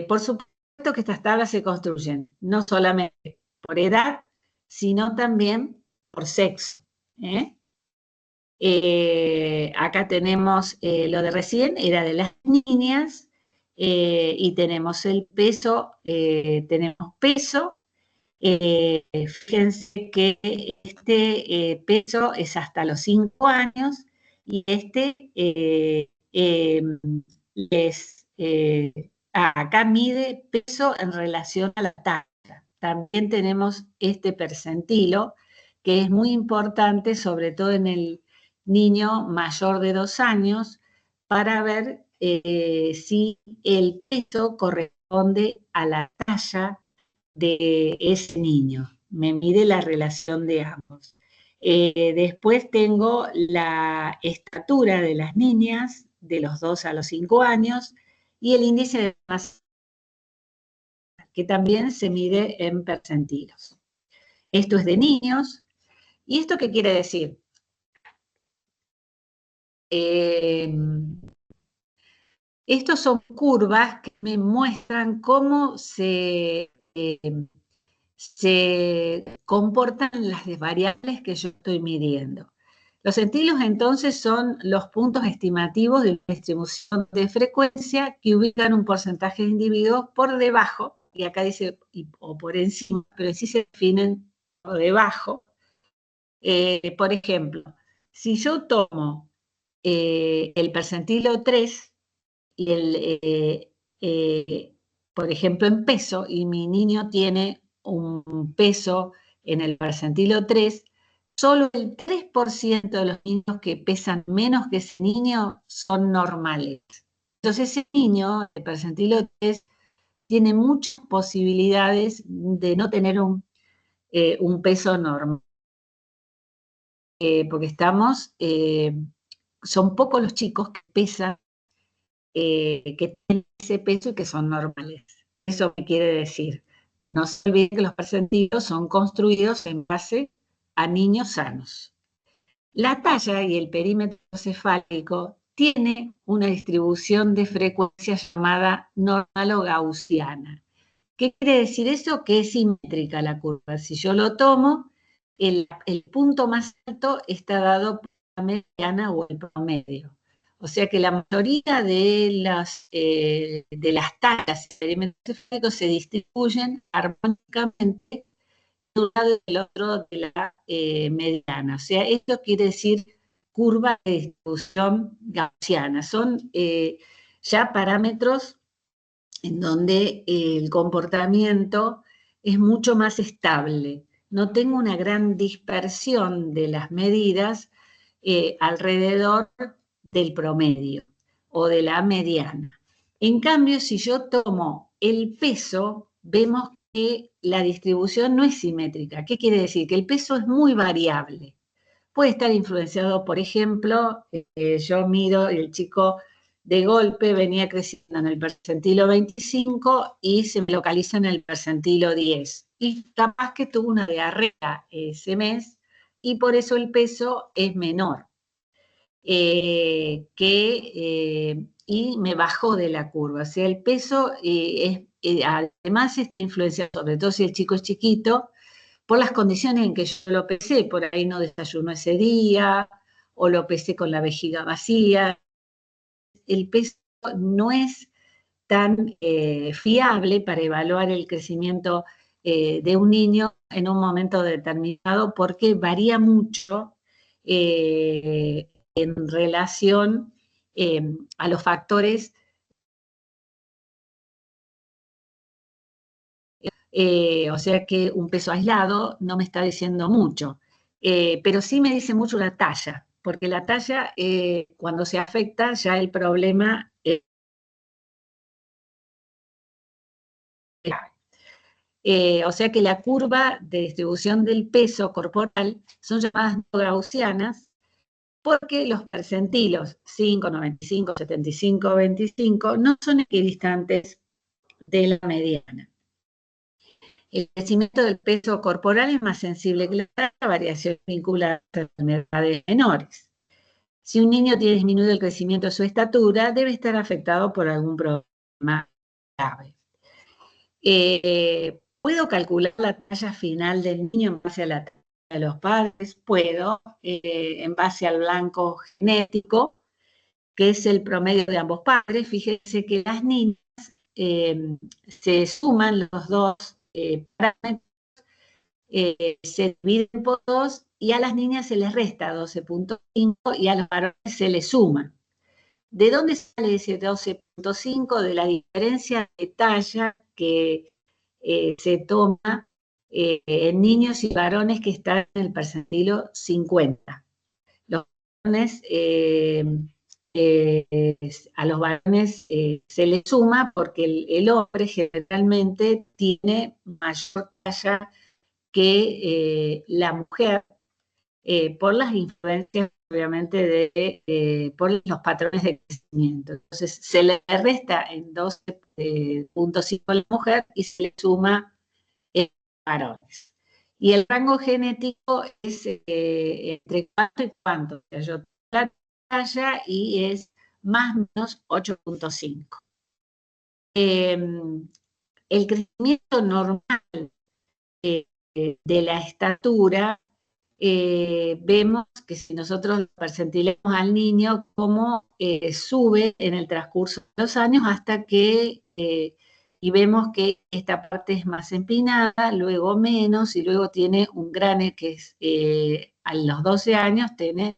Por supuesto que estas tablas se construyen no solamente por edad, sino también por sexo. Acá tenemos lo de recién, era de las niñas, y tenemos el peso, tenemos peso. Fíjense que este peso es hasta los 5 años y acá mide peso en relación a la talla. También tenemos este percentilo que es muy importante, sobre todo en el niño mayor de 2 años, para ver si el peso corresponde a la talla de ese niño. Me mide la relación de ambos. Después tengo la estatura de las niñas de los 2 a los 5 años y el índice de masa, que también se mide en percentilos. Esto es de niños. ¿Y esto qué quiere decir? Estos son curvas que me muestran cómo se comportan las variables que yo estoy midiendo. Los centilos entonces son los puntos estimativos de una distribución de frecuencia que ubican un porcentaje de individuos por debajo, y acá dice o por encima, pero sí se definen por debajo. Por ejemplo, si yo tomo el percentilo 3 y por ejemplo, en peso, y mi niño tiene un peso en el percentilo 3, solo el 3% de los niños que pesan menos que ese niño son normales. Entonces ese niño, el percentilo 3, tiene muchas posibilidades de no tener un peso normal. Porque son pocos los chicos que pesan, que tienen ese peso y que son normales. Eso me quiere decir. No se olviden que los percentilos son construidos en base a niños sanos. La talla y el perímetro cefálico tiene una distribución de frecuencia llamada normal o gaussiana. ¿Qué quiere decir eso? Que es simétrica la curva. Si yo lo tomo, el punto más alto está dado por la mediana o el promedio. O sea que la mayoría de las tallas y perímetros cefálicos se distribuyen armónicamente de un lado y del otro de la mediana. O sea, esto quiere decir curva de distribución gaussiana. Son ya parámetros en donde el comportamiento es mucho más estable. No tengo una gran dispersión de las medidas alrededor del promedio o de la mediana. En cambio, si yo tomo el peso, vemos que la distribución no es simétrica. ¿Qué quiere decir? Que el peso es muy variable. Puede estar influenciado, por ejemplo, yo mido, el chico de golpe venía creciendo en el percentilo 25 y se me localiza en el percentilo 10. Y capaz que tuvo una diarrea ese mes y por eso el peso es menor. Y me bajó de la curva. O sea, el peso además está influenciado, sobre todo si el chico es chiquito, por las condiciones en que yo lo pesé. Por ahí no desayunó ese día, o lo pesé con la vejiga vacía. El peso no es tan fiable para evaluar el crecimiento de un niño en un momento determinado porque varía mucho en relación a los factores o sea que un peso aislado no me está diciendo mucho, pero sí me dice mucho la talla, porque la talla cuando se afecta ya el problema o sea que la curva de distribución del peso corporal son llamadas no gaussianas porque los percentilos 5, 95, 75, 25 no son equidistantes de la mediana. El crecimiento del peso corporal es más sensible que la variación vinculada a enfermedades menores. Si un niño tiene disminuido el crecimiento de su estatura, debe estar afectado por algún problema grave. ¿Puedo calcular la talla final del niño en base a la talla de los padres? Puedo, en base al blanco genético, que es el promedio de ambos padres. Fíjense que las niñas se suman los dos parámetros, se dividen por 2 y a las niñas se les resta 12.5 y a los varones se les suma. ¿De dónde sale ese 12.5? De la diferencia de talla que se toma en niños y varones que están en el percentilo 50. Los varones, a los varones se les suma porque el hombre generalmente tiene mayor talla que la mujer por las influencias, obviamente, por los patrones de crecimiento. Entonces, se le resta en 12.5 a la mujer y se le suma en varones. Y el rango genético es entre cuánto y cuánto. O sea, yo tengo la talla y es más o menos 8.5. el crecimiento normal de la estatura, vemos que si nosotros lo percentilemos al niño, cómo sube en el transcurso de los años hasta que, y vemos que esta parte es más empinada, luego menos, y luego tiene un grane que es, a los 12 años tiene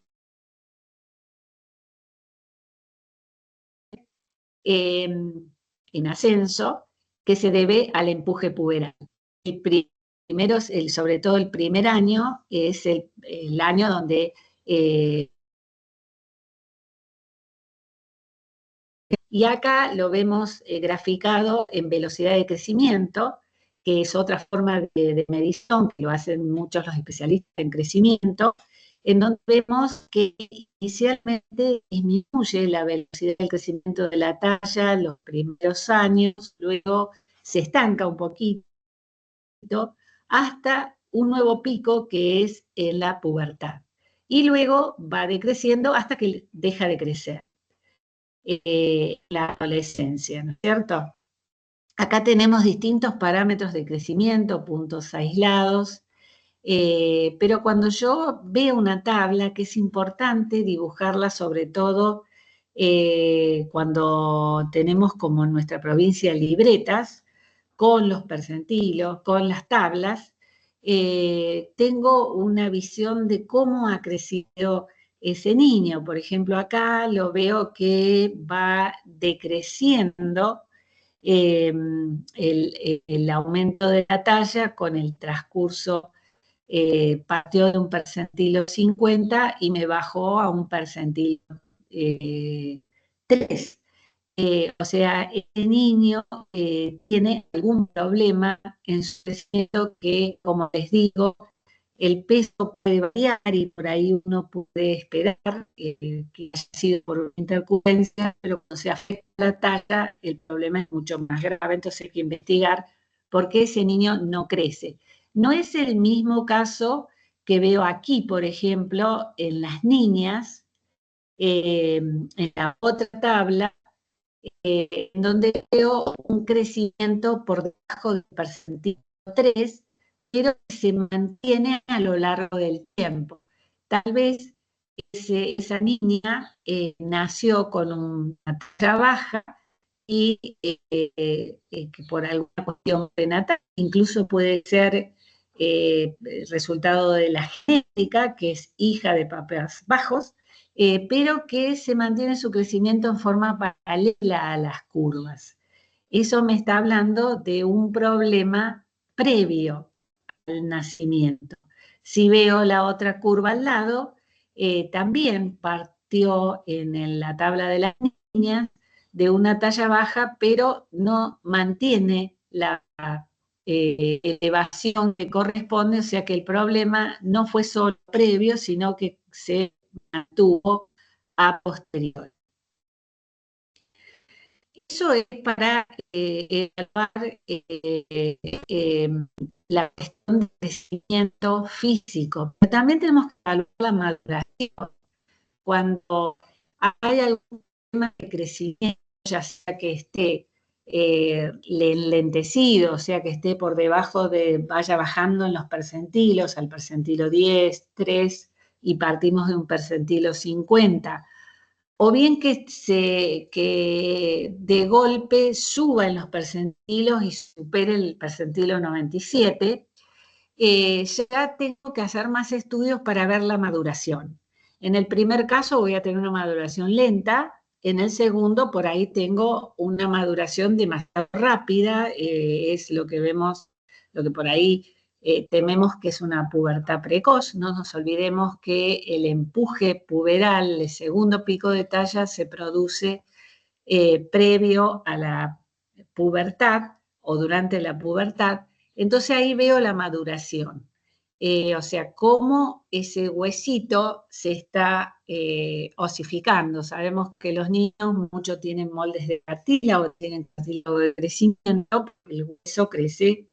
en ascenso, que se debe al empuje puberal. El primero, sobre todo el primer año, es el año donde y acá lo vemos graficado en velocidad de crecimiento, que es otra forma de medición, que lo hacen muchos los especialistas en crecimiento, en donde vemos que inicialmente disminuye la velocidad del crecimiento de la talla los primeros años, luego se estanca un poquito, hasta un nuevo pico que es en la pubertad. Y luego va decreciendo hasta que deja de crecer. La adolescencia, ¿no es cierto? Acá tenemos distintos parámetros de crecimiento, puntos aislados, pero cuando yo veo una tabla, que es importante dibujarla sobre todo cuando tenemos como en nuestra provincia libretas, con los percentilos, con las tablas, tengo una visión de cómo ha crecido ese niño. Por ejemplo, acá lo veo que va decreciendo el aumento de la talla con el transcurso. Partió de un percentilo 50 y me bajó a un percentilo 3. O sea, este niño tiene algún problema en su crecimiento que, como les digo, el peso puede variar y por ahí uno puede esperar que haya sido por una intercurrencia, pero cuando se afecta la talla, el problema es mucho más grave, entonces hay que investigar por qué ese niño no crece. No es el mismo caso que veo aquí, por ejemplo, en las niñas, en la otra tabla, en donde veo un crecimiento por debajo del percentilo 3, pero que se mantiene a lo largo del tiempo. Tal vez esa niña nació con una talla baja y que por alguna cuestión prenatal, incluso puede ser resultado de la genética, que es hija de papás bajos, pero que se mantiene su crecimiento en forma paralela a las curvas. Eso me está hablando de un problema previo al nacimiento. Si veo la otra curva al lado, también partió en la tabla de las niñas de una talla baja, pero no mantiene la elevación que corresponde, o sea que el problema no fue solo previo, sino que se mantuvo a posteriori. Eso es para evaluar la cuestión de crecimiento físico, pero también tenemos que evaluar la maduración. Cuando hay algún problema de crecimiento, ya sea que esté enlentecido, o sea que esté por debajo vaya bajando en los percentilos, al percentilo 10, 3, y partimos de un percentilo 50, o bien que de golpe suba en los percentilos y supere el percentilo 97, ya tengo que hacer más estudios para ver la maduración. En el primer caso voy a tener una maduración lenta, en el segundo por ahí tengo una maduración demasiado rápida, es lo que vemos, lo que por ahí tememos que es una pubertad precoz. No nos olvidemos que el empuje puberal, el segundo pico de talla, se produce previo a la pubertad o durante la pubertad. Entonces ahí veo la maduración. O sea, cómo ese huesito se está osificando. Sabemos que los niños muchos tienen moldes de cartílago, tienen cartílago de crecimiento, porque el hueso crece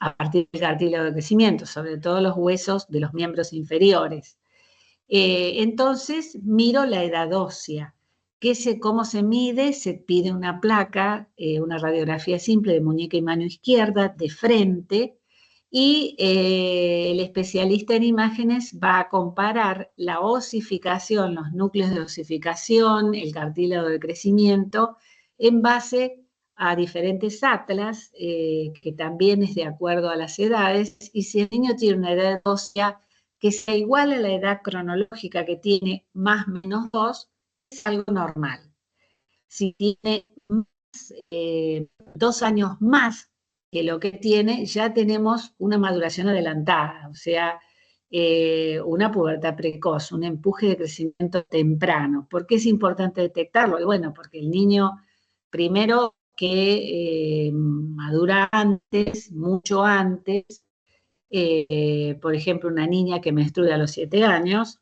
a partir del cartílago de crecimiento, sobre todo los huesos de los miembros inferiores. Entonces miro la edad ósea. ¿Cómo se mide? Se pide una placa, una radiografía simple de muñeca y mano izquierda, de frente, y el especialista en imágenes va a comparar la osificación, los núcleos de osificación, el cartílago de crecimiento, en base a diferentes atlas, que también es de acuerdo a las edades, y si el niño tiene una edad ósea que sea igual a la edad cronológica que tiene, más o menos 2, es algo normal. Si tiene 2 años más que lo que tiene, ya tenemos una maduración adelantada, o sea, una pubertad precoz, un empuje de crecimiento temprano. ¿Por qué es importante detectarlo? Y bueno, porque el niño, primero que madura antes, mucho antes, por ejemplo, una niña que menstrua a los 7 años,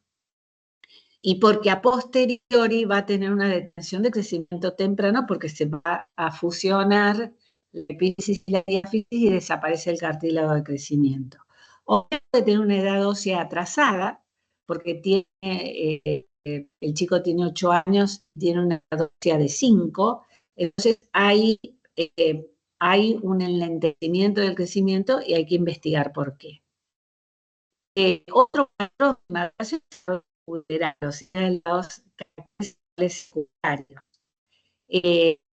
y porque a posteriori va a tener una detención de crecimiento temprano porque se va a fusionar la epífisis y la diáfisis y desaparece el cartílago de crecimiento. O puede tener una edad ósea atrasada porque el chico tiene 8 años y tiene una edad ósea de 5, entonces hay un enlentecimiento del crecimiento y hay que investigar por qué. Otro patrón de maduración es puberal, o sea, los caracteres secundarios.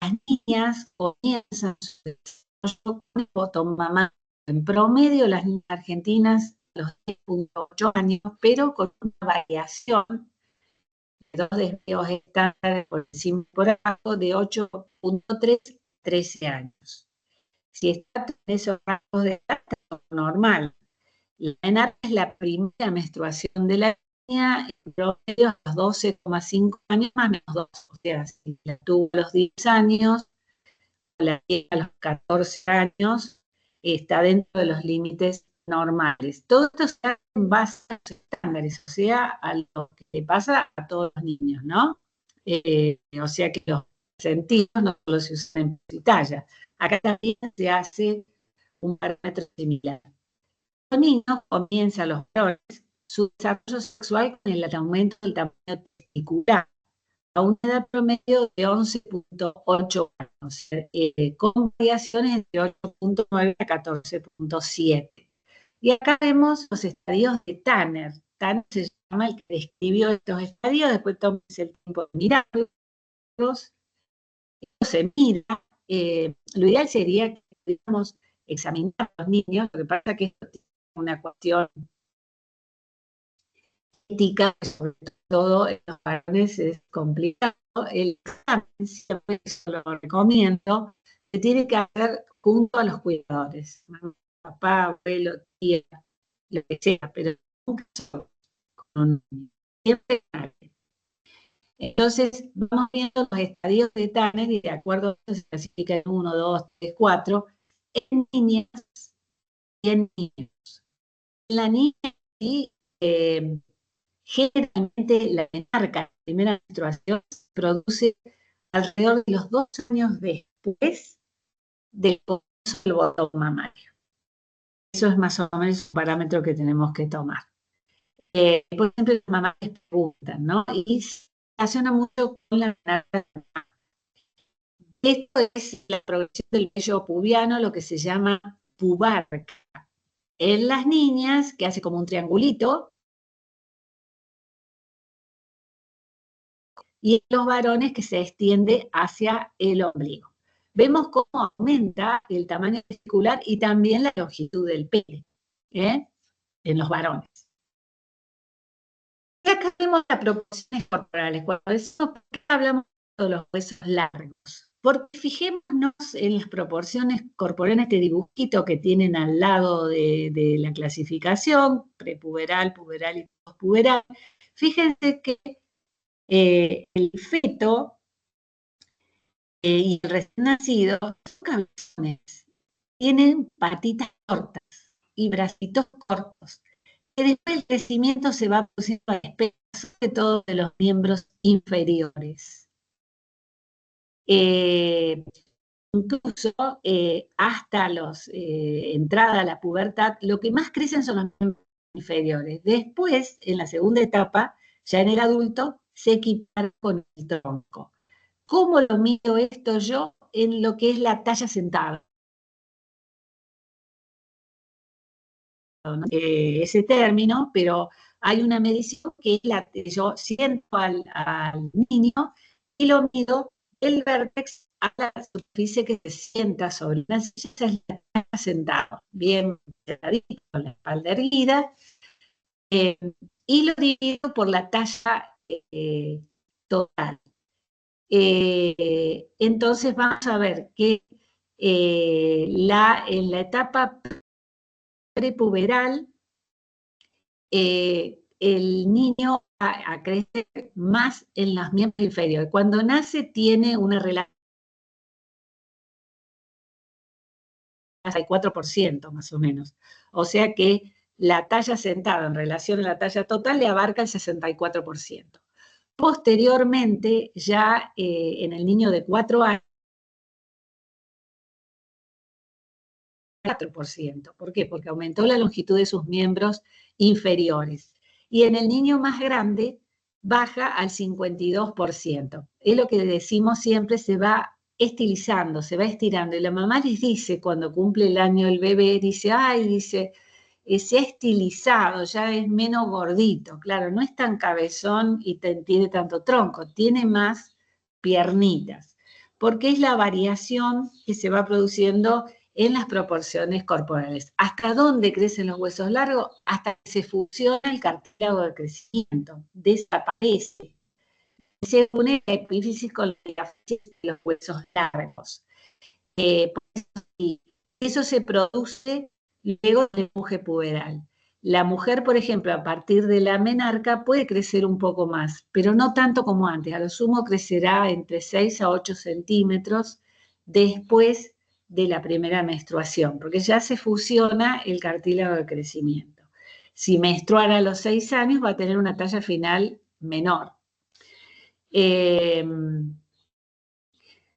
Las niñas comienzan su desarrollo con hipotomamá. En promedio, las niñas argentinas a los 10.8 años, pero con una variación de 2 desvíos estándares por encima y por abajo de 8.3 a 13 años. Si está en esos rangos de edad, es normal. La menarca es la primera menstruación de la niña, en promedio a los 12,5 años más o menos 2. O sea, si la tuvo a los 10 años, la tiene a los 14 años, está dentro de los límites normales. Todo esto se hace en base a los estándares, o sea, a lo que le pasa a todos los niños, ¿no? O sea que los sentidos no solo se usan en peso y talla. Acá también se hace un parámetro similar. Los niños comienzan, los varones, su desarrollo sexual con el aumento del tamaño testicular a una edad promedio de 11.8 años, con variaciones de 8.9 a 14.7. Y acá vemos los estadios de Tanner. Tanner se llama el que describió estos estadios, después tómense el tiempo de mirarlos. Esto se mira. Lo ideal sería que pudiéramos examinar a los niños, lo que pasa es que esto tiene una cuestión ética, sobre todo en los varones es complicado. El examen, siempre eso lo recomiendo, se tiene que hacer junto a los cuidadores, papá, abuelo, tía, lo que sea, pero nunca solo, con un niño, siempre nadie. Entonces, vamos viendo los estadios de Tanner y de acuerdo a eso se clasifica en 1, 2, 3, 4, en niñas y en niños. En la niña, sí, generalmente la menarca, la primera menstruación, se produce alrededor de los 2 años después del comienzo del botón mamario. Eso es más o menos un parámetro que tenemos que tomar. Por ejemplo, las mamás preguntan, ¿no? Y se relaciona mucho con la menarca. Esto es la progresión del vello pubiano, lo que se llama pubarca. En las niñas, que hace como un triangulito, y en los varones que se extiende hacia el ombligo. Vemos cómo aumenta el tamaño testicular y también la longitud del pene, en los varones. Y acá vemos las proporciones corporales. Cuando decimos, ¿por qué hablamos de los huesos largos? Porque fijémonos en las proporciones corporales, en este dibujito que tienen al lado de la clasificación, prepuberal, puberal y pospuberal. Fíjense que el feto y el recién nacido son cabezones, tienen patitas cortas y bracitos cortos, que después el crecimiento se va produciendo a la espera, sobre todo de los miembros inferiores. Incluso hasta entrada a la pubertad, lo que más crecen son los miembros inferiores. Después, en la segunda etapa, ya en el adulto, se equipara con el tronco. ¿Cómo lo mido esto yo? En lo que es la talla sentada. Ese término, pero hay una medición que es la que yo siento al niño y lo mido el vértex a la superficie que se sienta sobre una silla, esa es la talla sentada, bien sentadito, con la espalda erguida, y lo divido por la talla total. Entonces vamos a ver que en la etapa prepuberal, el niño a crecer más en los miembros inferiores. Cuando nace tiene una relación del 4% más o menos. O sea que la talla sentada en relación a la talla total le abarca el 64%. Posteriormente, ya en el niño de 4 años, 4%. ¿Por qué? Porque aumentó la longitud de sus miembros inferiores. Y en el niño más grande baja al 52%. Es lo que decimos siempre, se va estilizando, se va estirando. Y la mamá les dice, cuando cumple el año el bebé, dice, ay, dice, se ha estilizado, ya es menos gordito. Claro, no es tan cabezón y tiene tanto tronco, tiene más piernitas. Porque es la variación que se va produciendo en las proporciones corporales. ¿Hasta dónde crecen los huesos largos? Hasta que se fusiona el cartílago de crecimiento, desaparece. Se une la epífisis con la diáfisis de los huesos largos. Eso se produce luego del empuje puberal. La mujer, por ejemplo, a partir de la menarca puede crecer un poco más, pero no tanto como antes. A lo sumo crecerá entre 6 a 8 centímetros después de la primera menstruación, porque ya se fusiona el cartílago de crecimiento. Si menstruara a los 6 años, va a tener una talla final menor. Esto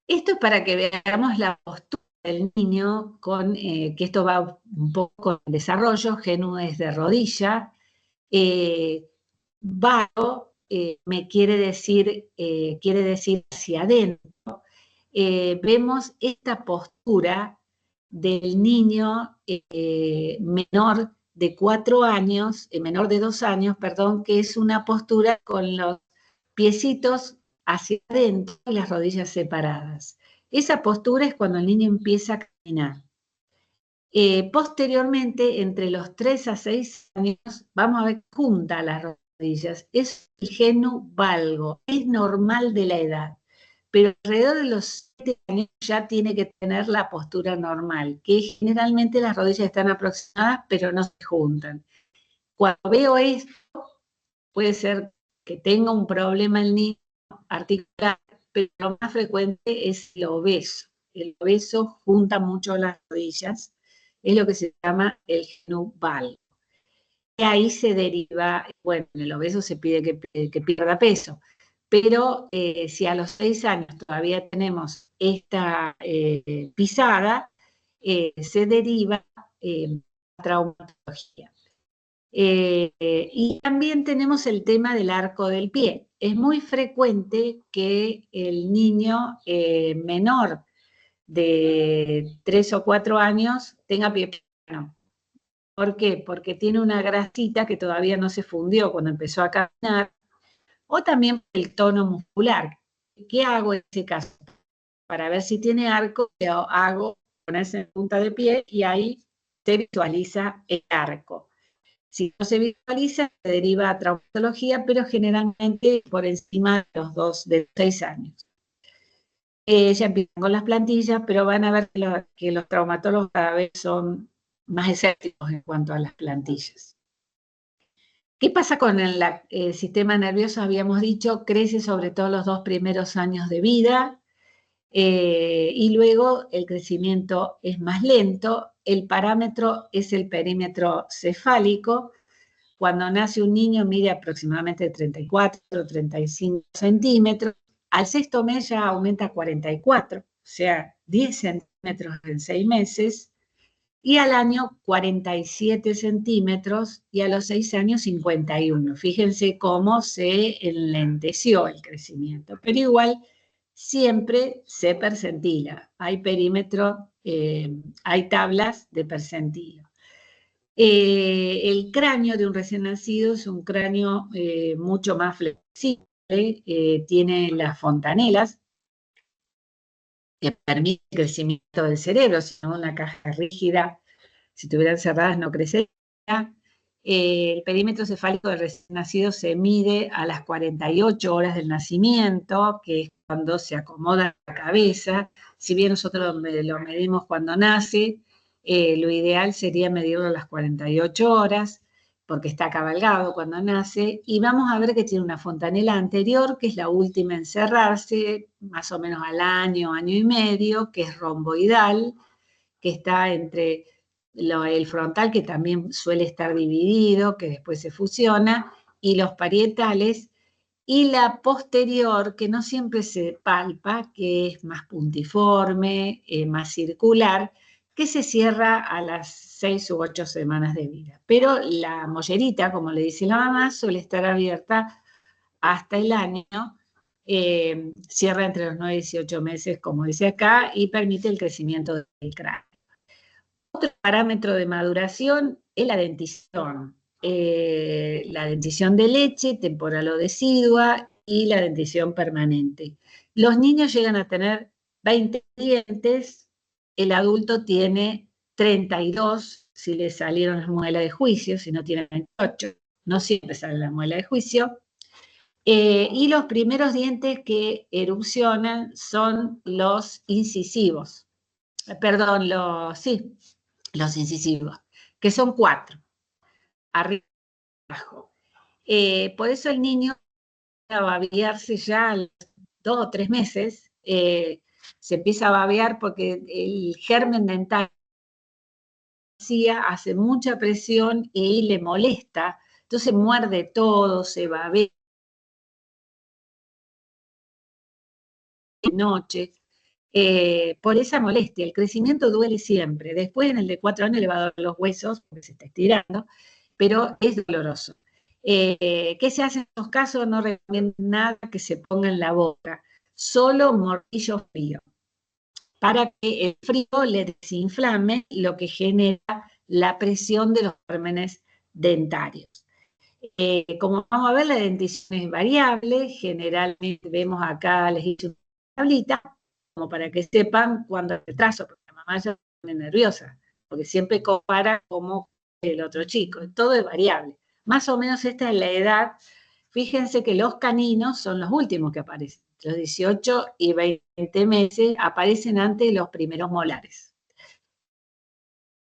es para que veamos la postura del niño, que esto va un poco con el desarrollo. Genu es de rodilla. Vago me quiere decir hacia adentro. Vemos esta postura del niño menor de 4 años, menor de 2 años, perdón, que es una postura con los piecitos hacia adentro y las rodillas separadas. Esa postura es cuando el niño empieza a caminar. Posteriormente, entre los 3 a 6 años, vamos a ver juntas las rodillas. Es el genu valgo, es normal de la edad, pero alrededor de los 7 años ya tiene que tener la postura normal, que generalmente las rodillas están aproximadas, pero no se juntan. Cuando veo esto, puede ser que tenga un problema el niño articular, pero lo más frecuente es el obeso. El obeso junta mucho las rodillas, es lo que se llama el genu valgo. Y ahí se deriva, bueno, en el obeso se pide que pierda peso, pero si a los 6 años todavía tenemos esta pisada, se deriva traumatología. Y también tenemos el tema del arco del pie. Es muy frecuente que el niño menor de 3 o 4 años tenga pie plano. ¿Por qué? Porque tiene una grasita que todavía no se fundió cuando empezó a caminar, o también el tono muscular. ¿Qué hago en ese caso? Para ver si tiene arco, hago ponerse en punta de pie y ahí se visualiza el arco. Si no se visualiza, se deriva a traumatología, pero generalmente por encima de los 6 años. Ya empiezan con las plantillas, pero van a ver que los traumatólogos cada vez son más escépticos en cuanto a las plantillas. ¿Qué pasa con el sistema nervioso? Habíamos dicho, crece sobre todo los 2 primeros años de vida, y luego el crecimiento es más lento. El parámetro es el perímetro cefálico. Cuando nace un niño mide aproximadamente 34, 35 centímetros. Al 6º mes ya aumenta a 44, o sea, 10 centímetros en 6 meses. y al año 47 centímetros y a los 6 años 51. Fíjense cómo se enlenteció el crecimiento, pero igual siempre se percentila. Hay perímetro, hay tablas de percentilo. El cráneo de un recién nacido es un cráneo mucho más flexible, tiene las fontanelas, que permite el crecimiento del cerebro, si no una caja rígida, si estuvieran cerradas no crecería. El perímetro cefálico del recién nacido se mide a las 48 horas del nacimiento, que es cuando se acomoda la cabeza. Si bien nosotros lo medimos cuando nace, lo ideal sería medirlo a las 48 horas, porque está cabalgado cuando nace, y vamos a ver que tiene una fontanela anterior, que es la última en cerrarse, más o menos al año, año y medio, que es romboidal, que está entre el frontal, que también suele estar dividido, que después se fusiona, y los parietales, y la posterior, que no siempre se palpa, que es más puntiforme, más circular, que se cierra a las 6 u 8 semanas de vida. Pero la mollerita, como le dice la mamá, suele estar abierta hasta el año, cierra entre los 9 y 18 meses, como dice acá, y permite el crecimiento del cráneo. Otro parámetro de maduración es la dentición. La dentición de leche, temporal o decidua, y la dentición permanente. Los niños llegan a tener 20 dientes, el adulto tiene 32, si le salieron las muelas de juicio, si no tiene 28, no siempre sale la muela de juicio. Y los primeros dientes que erupcionan son los incisivos. Perdón, los incisivos, que son 4, arriba y abajo. Por eso el niño a babearse ya a los 2 o 3 meses, se empieza a babear porque el germen dental hace mucha presión y le molesta, entonces muerde todo, se babea de noche. Por esa molestia, el crecimiento duele siempre. Después en el de 4 años le va a doler los huesos porque se está estirando, pero es doloroso. ¿Qué se hace en estos casos? No recomiendo nada que se ponga en la boca, solo morbillo frío, para que el frío le desinflame, lo que genera la presión de los gérmenes dentarios. Como vamos a ver, la dentición es variable, generalmente vemos acá, les hice una tablita, como para que sepan cuándo retraso, porque la mamá ya se pone nerviosa, porque siempre compara como el otro chico, todo es variable. Más o menos esta es la edad. Fíjense que los caninos son los últimos que aparecen, los 18 y 20 meses aparecen antes de los primeros molares.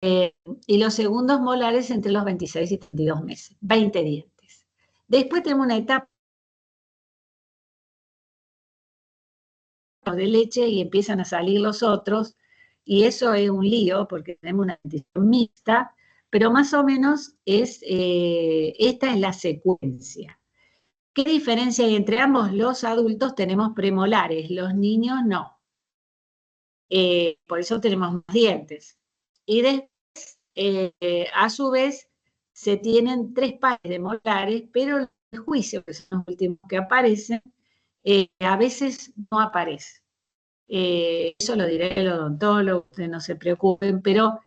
Y los segundos molares entre los 26 y 32 meses, 20 dientes. Después tenemos una etapa de leche y empiezan a salir los otros, y eso es un lío porque tenemos una dentición mixta, pero más o menos esta es la secuencia. ¿Qué diferencia hay entre ambos? Los adultos tenemos premolares, los niños no. Por eso tenemos más dientes. Y después, a su vez, se tienen 3 pares de molares, pero los de juicio, que son los últimos que aparecen, a veces no aparece. Eso lo diré el odontólogo, ustedes no se preocupen, pero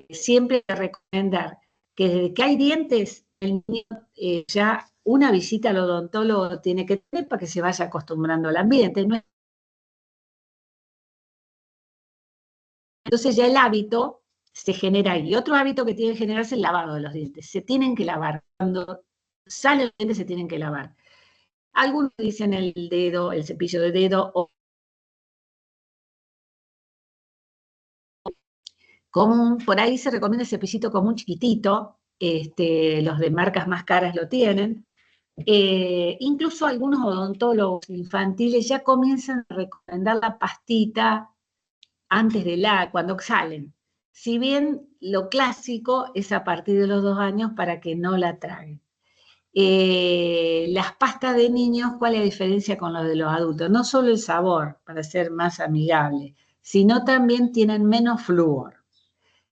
siempre hay que recomendar que desde que hay dientes, el niño ya una visita al odontólogo tiene que tener para que se vaya acostumbrando al ambiente. ¿No? Entonces ya el hábito se genera ahí. Y otro hábito que tiene que generarse es el lavado de los dientes. Se tienen que lavar. Cuando salen los dientes se tienen que lavar. Algunos dicen el dedo, el cepillo de dedo, o común, por ahí se recomienda el cepillito común chiquitito, los de marcas más caras lo tienen. Incluso algunos odontólogos infantiles ya comienzan a recomendar la pastita antes de cuando salen. Si bien lo clásico es a partir de los 2 años para que no la traguen. Las pastas de niños, ¿cuál es la diferencia con los de los adultos? No solo el sabor, para ser más amigable, sino también tienen menos flúor.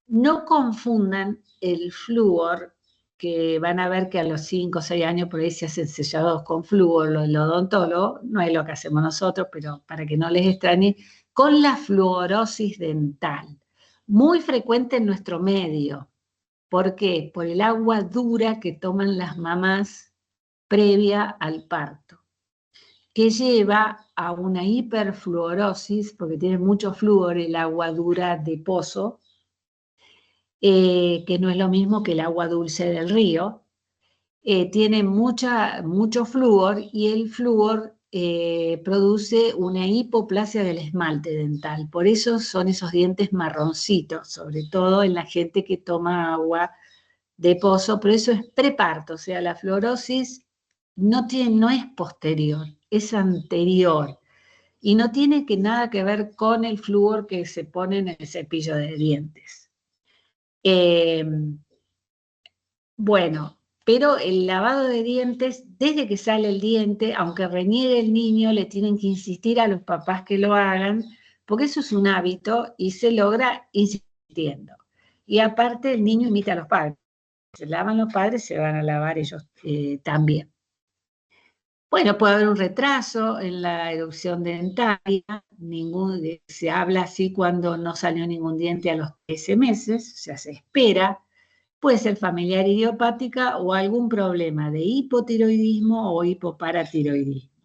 No confundan el flúor, que van a ver que a los 5 o 6 años por ahí se hacen sellados con flúor, el odontólogo, no es lo que hacemos nosotros, pero para que no les extrañe, con la fluorosis dental, muy frecuente en nuestro medio. ¿Por qué? Por el agua dura que toman las mamás previa al parto, que lleva a una hiperfluorosis, porque tiene mucho flúor el agua dura de pozo, que no es lo mismo que el agua dulce del río. Tiene mucho flúor y el flúor produce una hipoplasia del esmalte dental. Por eso son esos dientes marroncitos, sobre todo en la gente que toma agua de pozo, pero eso es preparto, o sea, la fluorosis no es posterior, es anterior. Y no tiene nada que ver con el flúor que se pone en el cepillo de dientes. Bueno, pero el lavado de dientes, desde que sale el diente, aunque reniegue el niño, le tienen que insistir a los papás que lo hagan, porque eso es un hábito y se logra insistiendo. Y aparte el niño imita a los padres. Se lavan los padres, se van a lavar ellos también. Bueno, puede haber un retraso en la erupción dentaria, se habla así cuando no salió ningún diente a los 13 meses, o sea, se espera. Puede ser familiar idiopática o algún problema de hipotiroidismo o hipoparatiroidismo.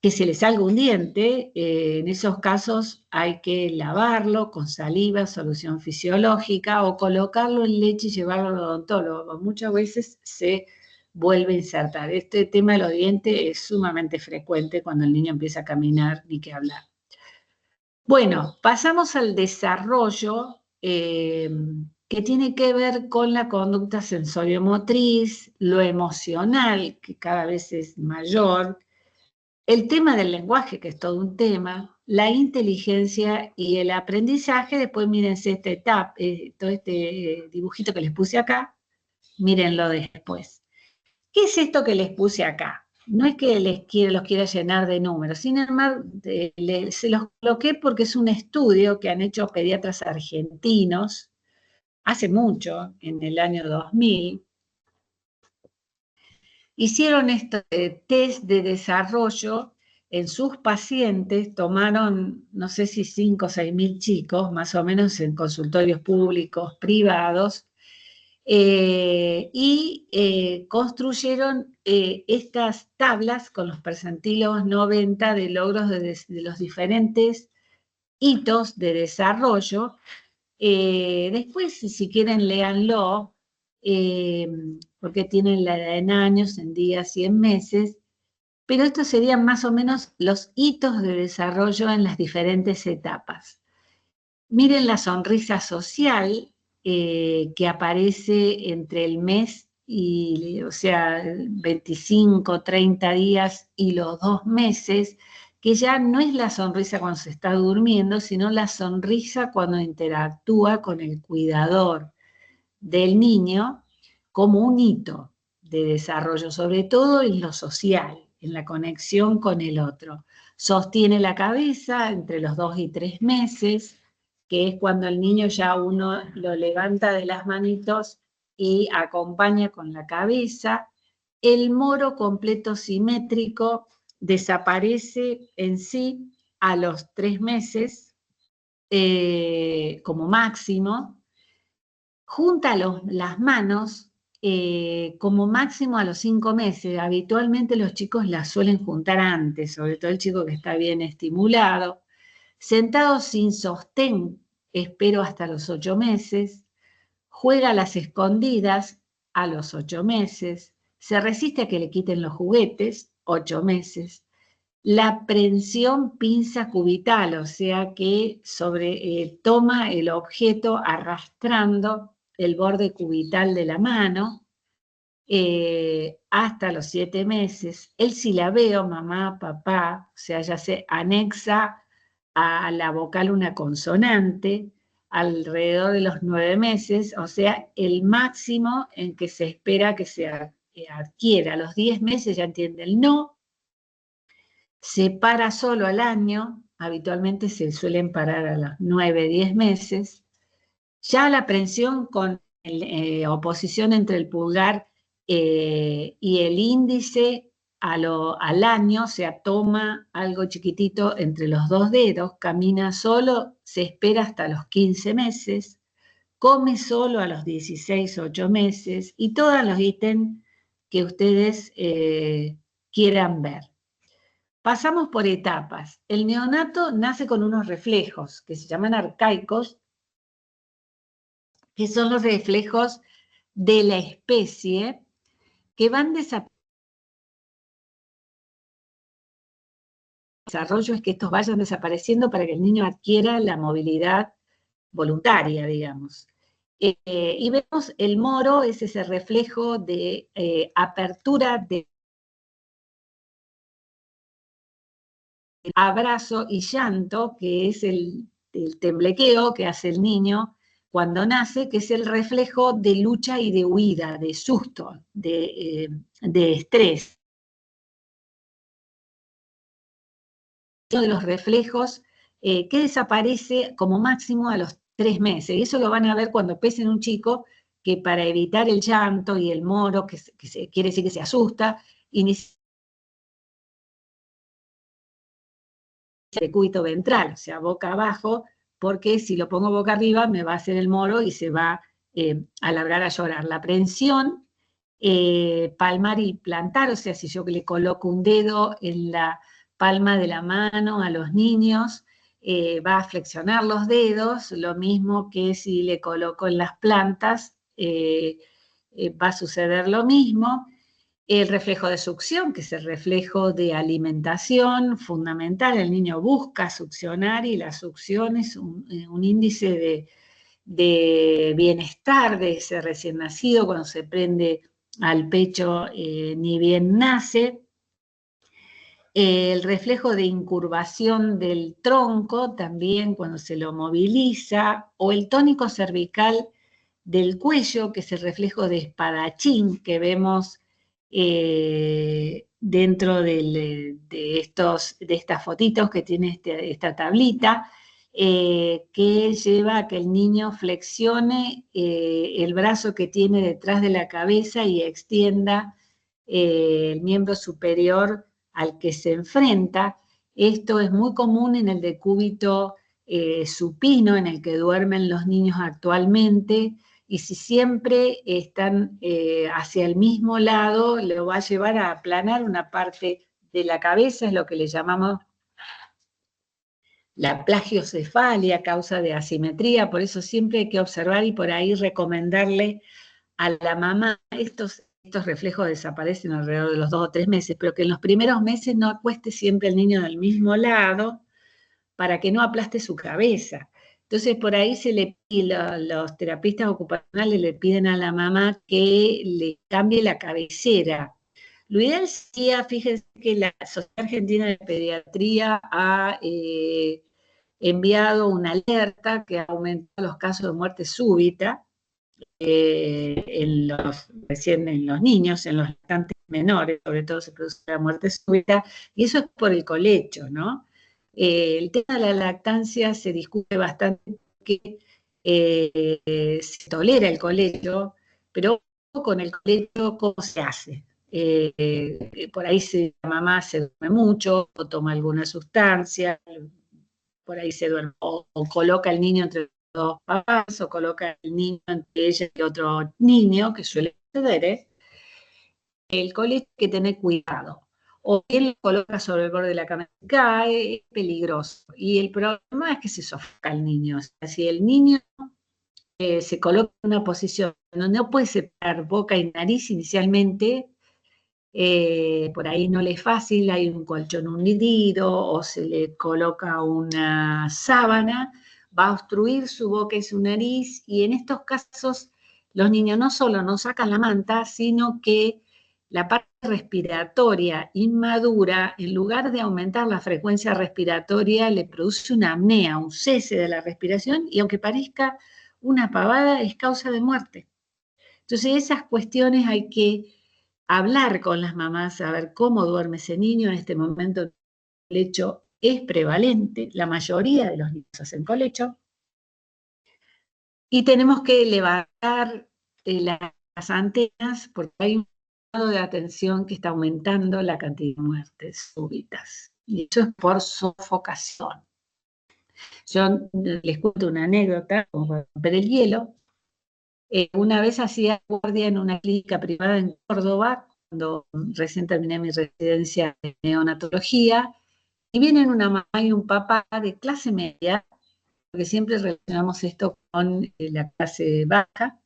Que se le salga un diente, en esos casos hay que lavarlo con saliva, solución fisiológica, o colocarlo en leche y llevarlo al odontólogo. Muchas veces se vuelve a insertar. Este tema de los dientes es sumamente frecuente cuando el niño empieza a caminar, ni que hablar. Bueno, pasamos al desarrollo que tiene que ver con la conducta sensoriomotriz, lo emocional, que cada vez es mayor, el tema del lenguaje, que es todo un tema, la inteligencia y el aprendizaje. Después mírense esta etapa, todo este dibujito que les puse acá, mírenlo después. ¿Qué es esto que les puse acá? No es que los quiera llenar de números, sin embargo, se los coloqué porque es un estudio que han hecho pediatras argentinos hace mucho, en el año 2000. Hicieron este test de desarrollo en sus pacientes, tomaron, no sé si 5 o 6 mil chicos, más o menos en consultorios públicos, privados, y construyeron estas tablas con los percentilos 90 de logros de los diferentes hitos de desarrollo. Después, si quieren, léanlo, porque tienen la edad en años, en días y en meses, pero estos serían más o menos los hitos de desarrollo en las diferentes etapas. Miren la sonrisa social, que aparece entre el mes y, o sea, 25, 30 días y los 2 meses, que ya no es la sonrisa cuando se está durmiendo, sino la sonrisa cuando interactúa con el cuidador del niño como un hito de desarrollo, sobre todo en lo social, en la conexión con el otro. Sostiene la cabeza entre los 2 y 3 meses, que es cuando el niño ya uno lo levanta de las manitos y acompaña con la cabeza. El moro completo simétrico desaparece en sí a los 3 meses, como máximo. Junta las manos como máximo a los 5 meses. Habitualmente los chicos las suelen juntar antes, sobre todo el chico que está bien estimulado. Sentado sin sostén, espero hasta los 8 meses. Juega a las escondidas a los 8 meses. Se resiste a que le quiten los juguetes, 8 meses. La prensión pinza cubital, o sea que toma el objeto arrastrando el borde cubital de la mano, hasta los 7 meses. El silabeo, mamá, papá, o sea, ya se anexa a la vocal una consonante alrededor de los 9 meses, o sea, el máximo en que se espera que se adquiera. A los 10 meses ya entiende el no. Se para solo al año, habitualmente se suelen parar a los 9, 10 meses. Ya la prensión con oposición entre el pulgar y el índice al año, o sea, toma algo chiquitito entre los dos dedos, camina solo, se espera hasta los 15 meses, come solo a los 16, 8 meses y todos los ítems que ustedes quieran ver. Pasamos por etapas. El neonato nace con unos reflejos que se llaman arcaicos, que son los reflejos de la especie que van desapareciendo. El desarrollo es que estos vayan desapareciendo para que el niño adquiera la movilidad voluntaria, digamos. Y vemos el moro, es ese reflejo de apertura de abrazo y llanto, que es el temblequeo que hace el niño cuando nace, que es el reflejo de lucha y de huida, de susto, de estrés. Uno de los reflejos que desaparece como máximo a los 3 meses. Y eso lo van a ver cuando pesen un chico, que para evitar el llanto y el moro, que quiere decir que se asusta, inicia el cúbito ventral, o sea, boca abajo, porque si lo pongo boca arriba me va a hacer el moro y se va a labrar a llorar. La prensión palmar y plantar, o sea, si yo le coloco un dedo en la palma de la mano a los niños, va a flexionar los dedos, lo mismo que si le coloco en las plantas, va a suceder lo mismo. El reflejo de succión, que es el reflejo de alimentación fundamental, el niño busca succionar y la succión es un índice de bienestar de ese recién nacido cuando se prende al pecho ni bien nace. El reflejo de incurvación del tronco también cuando se lo moviliza, o el tónico cervical del cuello, que es el reflejo de espadachín que vemos dentro de estas fotitos que tiene esta tablita, que lleva a que el niño flexione el brazo que tiene detrás de la cabeza y extienda el miembro superior al que se enfrenta. Esto es muy común en el decúbito supino, en el que duermen los niños actualmente, y si siempre están hacia el mismo lado, lo va a llevar a aplanar una parte de la cabeza, es lo que le llamamos la plagiocefalia, causa de asimetría. Por eso siempre hay que observar y por ahí recomendarle a la mamá, estos reflejos desaparecen alrededor de los 2 o 3 meses, pero que en los primeros meses no acueste siempre el niño del mismo lado para que no aplaste su cabeza. Entonces, por ahí los terapistas ocupacionales le piden a la mamá que le cambie la cabecera. Lo ideal sería, fíjense que la Sociedad Argentina de Pediatría ha enviado una alerta que ha aumentado los casos de muerte súbita recién en los niños, en los lactantes menores, sobre todo se produce la muerte súbita, y eso es por el colecho, ¿no? El tema de la lactancia se discute bastante porque se tolera el colecho, pero con el colecho, ¿cómo se hace? Por ahí la mamá se duerme mucho, o toma alguna sustancia, por ahí se duerme, o coloca al niño entre dos papás, o coloca al niño entre ella y otro niño, que suele suceder, el colecho hay que tener cuidado. O bien lo coloca sobre el borde de la cama y cae, es peligroso. Y el problema es que se sofoca el niño. O sea, si el niño se coloca en una posición donde no puede separar boca y nariz inicialmente, por ahí no le es fácil, hay un colchón hundido o se le coloca una sábana, va a obstruir su boca y su nariz, y en estos casos los niños no solo no sacan la manta, sino que la parte respiratoria inmadura, en lugar de aumentar la frecuencia respiratoria, le produce una apnea, un cese de la respiración, y aunque parezca una pavada, es causa de muerte. Entonces esas cuestiones hay que hablar con las mamás, saber cómo duerme ese niño. En este momento el colecho es prevalente, la mayoría de los niños hacen colecho, Y tenemos que levantar las antenas porque hay un grado de atención que está aumentando la cantidad de muertes súbitas. Y eso es por sofocación. Yo les cuento una anécdota, como para romper el hielo. Una vez hacía guardia en una clínica privada en Córdoba, cuando recién terminé mi residencia de neonatología, y vienen una mamá y un papá de clase media, porque siempre relacionamos esto con la clase baja,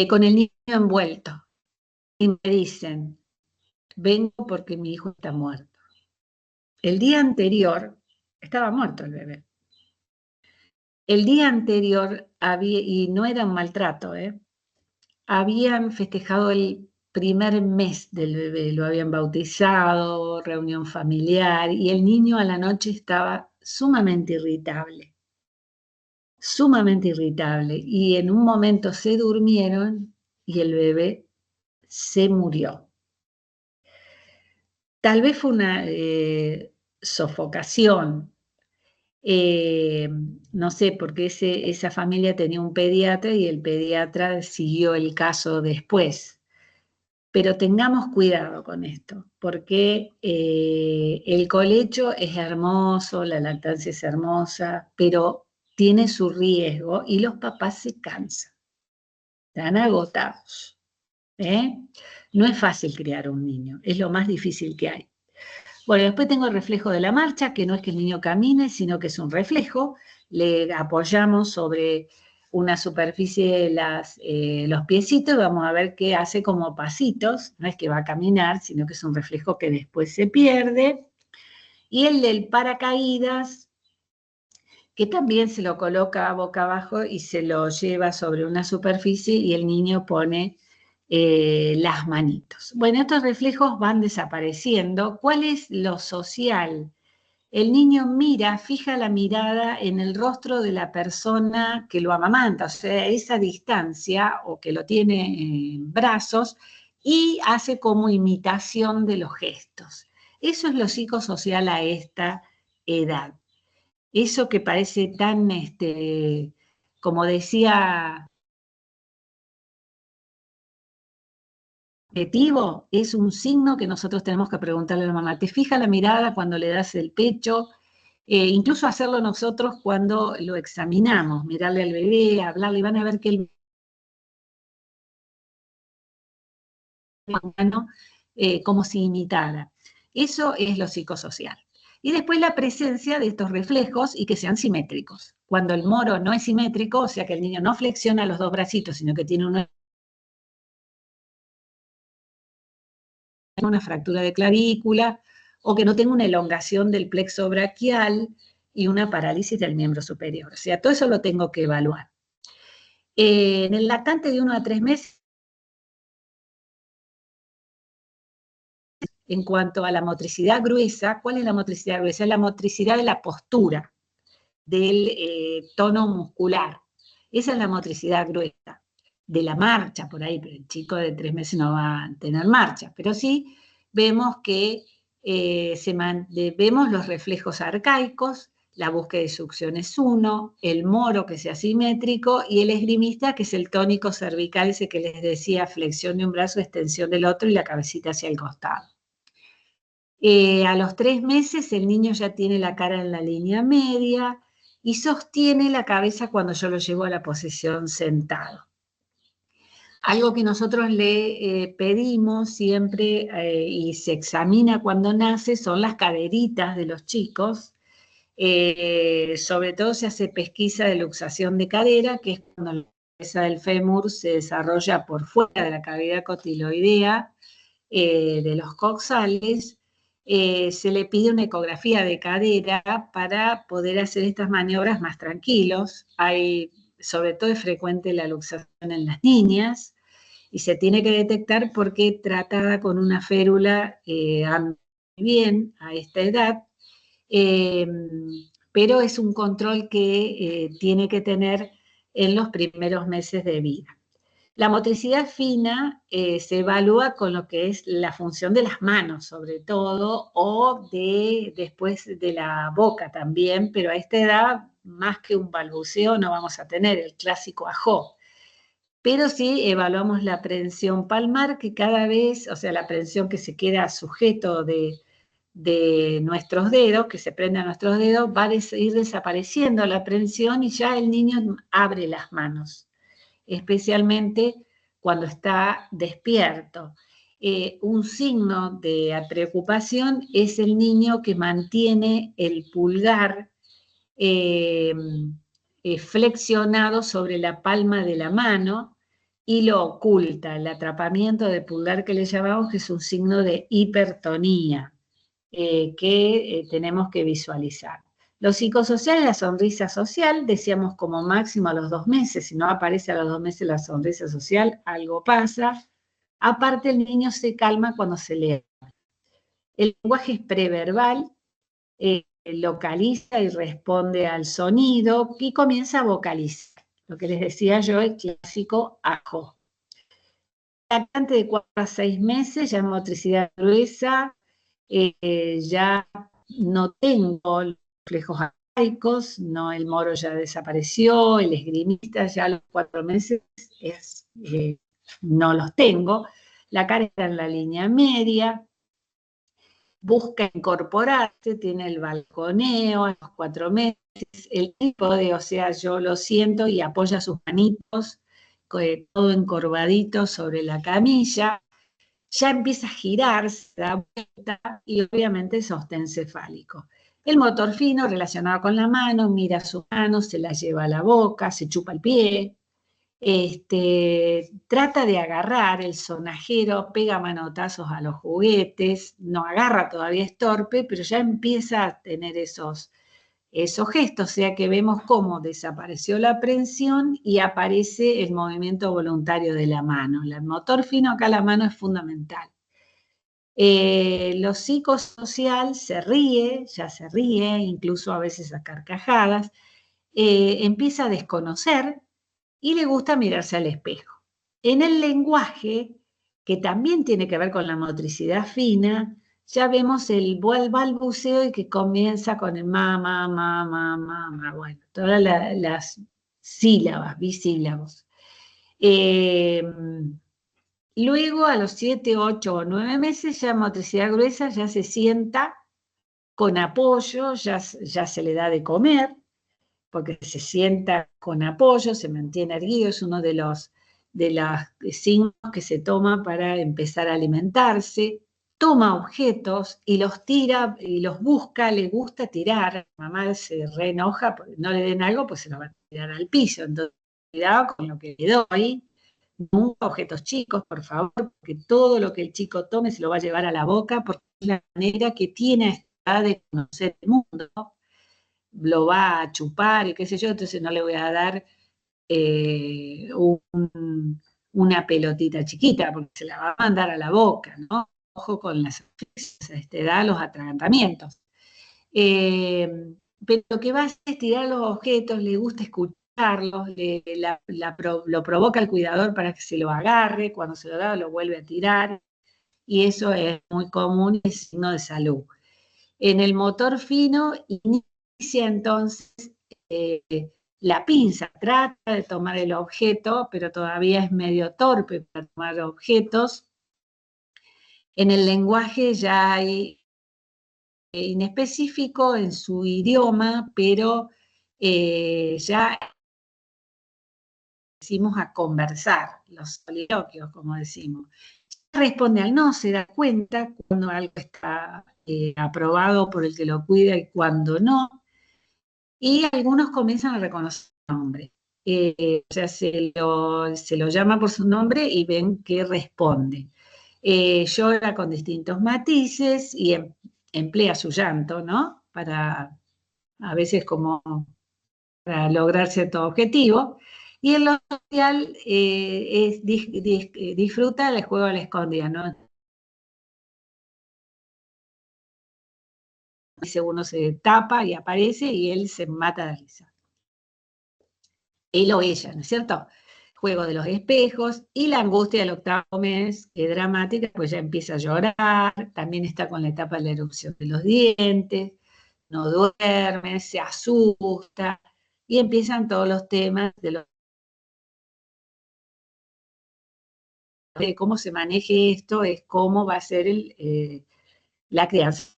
con el niño envuelto. Y me dicen, vengo porque mi hijo está muerto. El día anterior, estaba muerto el bebé. El día anterior había, y no era un maltrato, habían festejado el primer mes del bebé, lo habían bautizado, reunión familiar, y el niño a la noche estaba sumamente irritable, y en un momento se durmieron y el bebé se murió. Tal vez fue una sofocación, no sé, porque esa familia tenía un pediatra y el pediatra siguió el caso después. Pero tengamos cuidado con esto, porque el colecho es hermoso, la lactancia es hermosa, pero tiene su riesgo y los papás se cansan, están agotados. No es fácil criar un niño, es lo más difícil que hay. Bueno, después tengo el reflejo de la marcha, que no es que el niño camine, sino que es un reflejo. Le apoyamos sobre una superficie los piecitos y vamos a ver que hace como pasitos. No es que va a caminar, sino que es un reflejo que después se pierde. Y el del paracaídas, que también se lo coloca boca abajo y se lo lleva sobre una superficie y el niño pone las manitos. Bueno, estos reflejos van desapareciendo. ¿Cuál es lo social? El niño mira, fija la mirada en el rostro de la persona que lo amamanta, o sea, esa distancia o que lo tiene en brazos y hace como imitación de los gestos. Eso es lo psicosocial a esta edad. Eso que parece tan, como decía, objetivo, es un signo que nosotros tenemos que preguntarle a la mamá. ¿Te fija la mirada cuando le das el pecho? Incluso hacerlo nosotros cuando lo examinamos, mirarle al bebé, hablarle, y van a ver que el humano, como si imitara. Eso es lo psicosocial. Y después la presencia de estos reflejos y que sean simétricos. Cuando el moro no es simétrico, o sea que el niño no flexiona los dos bracitos, sino que tiene una fractura de clavícula, o que no tenga una elongación del plexo braquial y una parálisis del miembro superior. O sea, todo eso lo tengo que evaluar. En el lactante de 1 a 3 meses, en cuanto a la motricidad gruesa, ¿cuál es la motricidad gruesa? Es la motricidad de la postura, del tono muscular. Esa es la motricidad gruesa. De la marcha, por ahí, pero el chico de 3 meses no va a tener marcha, pero sí vemos que vemos los reflejos arcaicos, la búsqueda de succión es 1, el moro que es asimétrico y el esgrimista que es el tónico cervical, ese que les decía, flexión de un brazo, extensión del otro y la cabecita hacia el costado. A los 3 meses el niño ya tiene la cara en la línea media y sostiene la cabeza cuando yo lo llevo a la posición sentado. Algo que nosotros le pedimos siempre y se examina cuando nace son las caderitas de los chicos. Sobre todo se hace pesquisa de luxación de cadera, que es cuando la cabeza del fémur se desarrolla por fuera de la cavidad cotiloidea de los coxales. Se le pide una ecografía de cadera para poder hacer estas maniobras más tranquilos. Sobre todo es frecuente la luxación en las niñas y se tiene que detectar porque tratada con una férula anda bien a esta edad, pero es un control que tiene que tener en los primeros meses de vida. La motricidad fina se evalúa con lo que es la función de las manos, sobre todo, o después de la boca también, pero a esta edad más que un balbuceo no vamos a tener, el clásico ajó. Pero sí evaluamos la prensión palmar, que cada vez, o sea, la prensión que se queda sujeto de nuestros dedos, que se prende a nuestros dedos, va a ir desapareciendo la prensión y ya el niño abre las manos, especialmente cuando está despierto. Un signo de preocupación es el niño que mantiene el pulgar flexionado sobre la palma de la mano y lo oculta, el atrapamiento de pulgar que le llamamos, que es un signo de hipertonía que tenemos que visualizar. Lo psicosocial, la sonrisa social, decíamos como máximo a los 2 meses, si no aparece a los 2 meses la sonrisa social, algo pasa. Aparte, el niño se calma cuando se lee. El lenguaje es preverbal, localiza y responde al sonido y comienza a vocalizar. Lo que les decía yo, el clásico ajo. Lactante de 4 a 6 meses, ya en motricidad gruesa, ya no tengo los reflejos arcaicos, no, el moro ya desapareció, el esgrimista ya a los 4 meses no los tengo. La cara está en la línea media, busca incorporarse, tiene el balconeo a los 4 meses, el trípode, o sea, yo lo siento y apoya sus manitos, todo encorvadito sobre la camilla, ya empieza a girarse, da vuelta y obviamente es sostén cefálico. El motor fino relacionado con la mano, mira su mano, se la lleva a la boca, se chupa el pie, trata de agarrar el sonajero, pega manotazos a los juguetes, no agarra, todavía es torpe, pero ya empieza a tener esos gestos, o sea que vemos cómo desapareció la prensión y aparece el movimiento voluntario de la mano. El motor fino acá, la mano es fundamental. Lo psicosocial se ríe, ya se ríe, incluso a veces a carcajadas, empieza a desconocer y le gusta mirarse al espejo. En el lenguaje, que también tiene que ver con la motricidad fina, ya vemos el balbuceo y que comienza con el ma, bueno, todas las sílabas, bisílabos. Luego, a los 7, 8 o 9 meses, ya motricidad gruesa, ya se sienta con apoyo, ya se le da de comer, porque se sienta con apoyo, se mantiene erguido, es uno de los signos que se toma para empezar a alimentarse. Toma objetos y los tira y los busca, le gusta tirar. La mamá se reenoja porque no le den algo, pues se lo va a tirar al piso. Entonces, cuidado con lo que le doy. Nunca objetos chicos, por favor, porque todo lo que el chico tome se lo va a llevar a la boca, porque es la manera que tiene a esta edad de conocer el mundo, ¿no? Lo va a chupar y qué sé yo, entonces no le voy a dar una pelotita chiquita, porque se la va a mandar a la boca, ¿no? Ojo con las asfixias a esta edad, los atragantamientos. Pero lo que va a hacer es tirar los objetos, le gusta escucharlos, lo provoca el cuidador para que se lo agarre, cuando se lo da lo vuelve a tirar, y eso es muy común y es signo de salud. En el motor fino inicia entonces la pinza, trata de tomar el objeto, pero todavía es medio torpe para tomar objetos. En el lenguaje ya hay inespecífico en su idioma, pero ya decimos a conversar, los soliloquios, como decimos. Responde al no, se da cuenta cuando algo está aprobado por el que lo cuida y cuando no. Y algunos comienzan a reconocer su nombre. O sea, se lo llama por su nombre y ven que responde. Llora con distintos matices y emplea su llanto, ¿no? A veces como para lograr cierto objetivo. Y en lo social disfruta del juego a la escondida, ¿no? Uno se tapa y aparece y él se mata de risa. Él o ella, ¿no es cierto? Juego de los espejos y la angustia del 8º mes, que es dramática, pues ya empieza a llorar, también está con la etapa de la erupción de los dientes, no duerme, se asusta, y empiezan todos los temas de cómo se maneje esto, es cómo va a ser la crianza,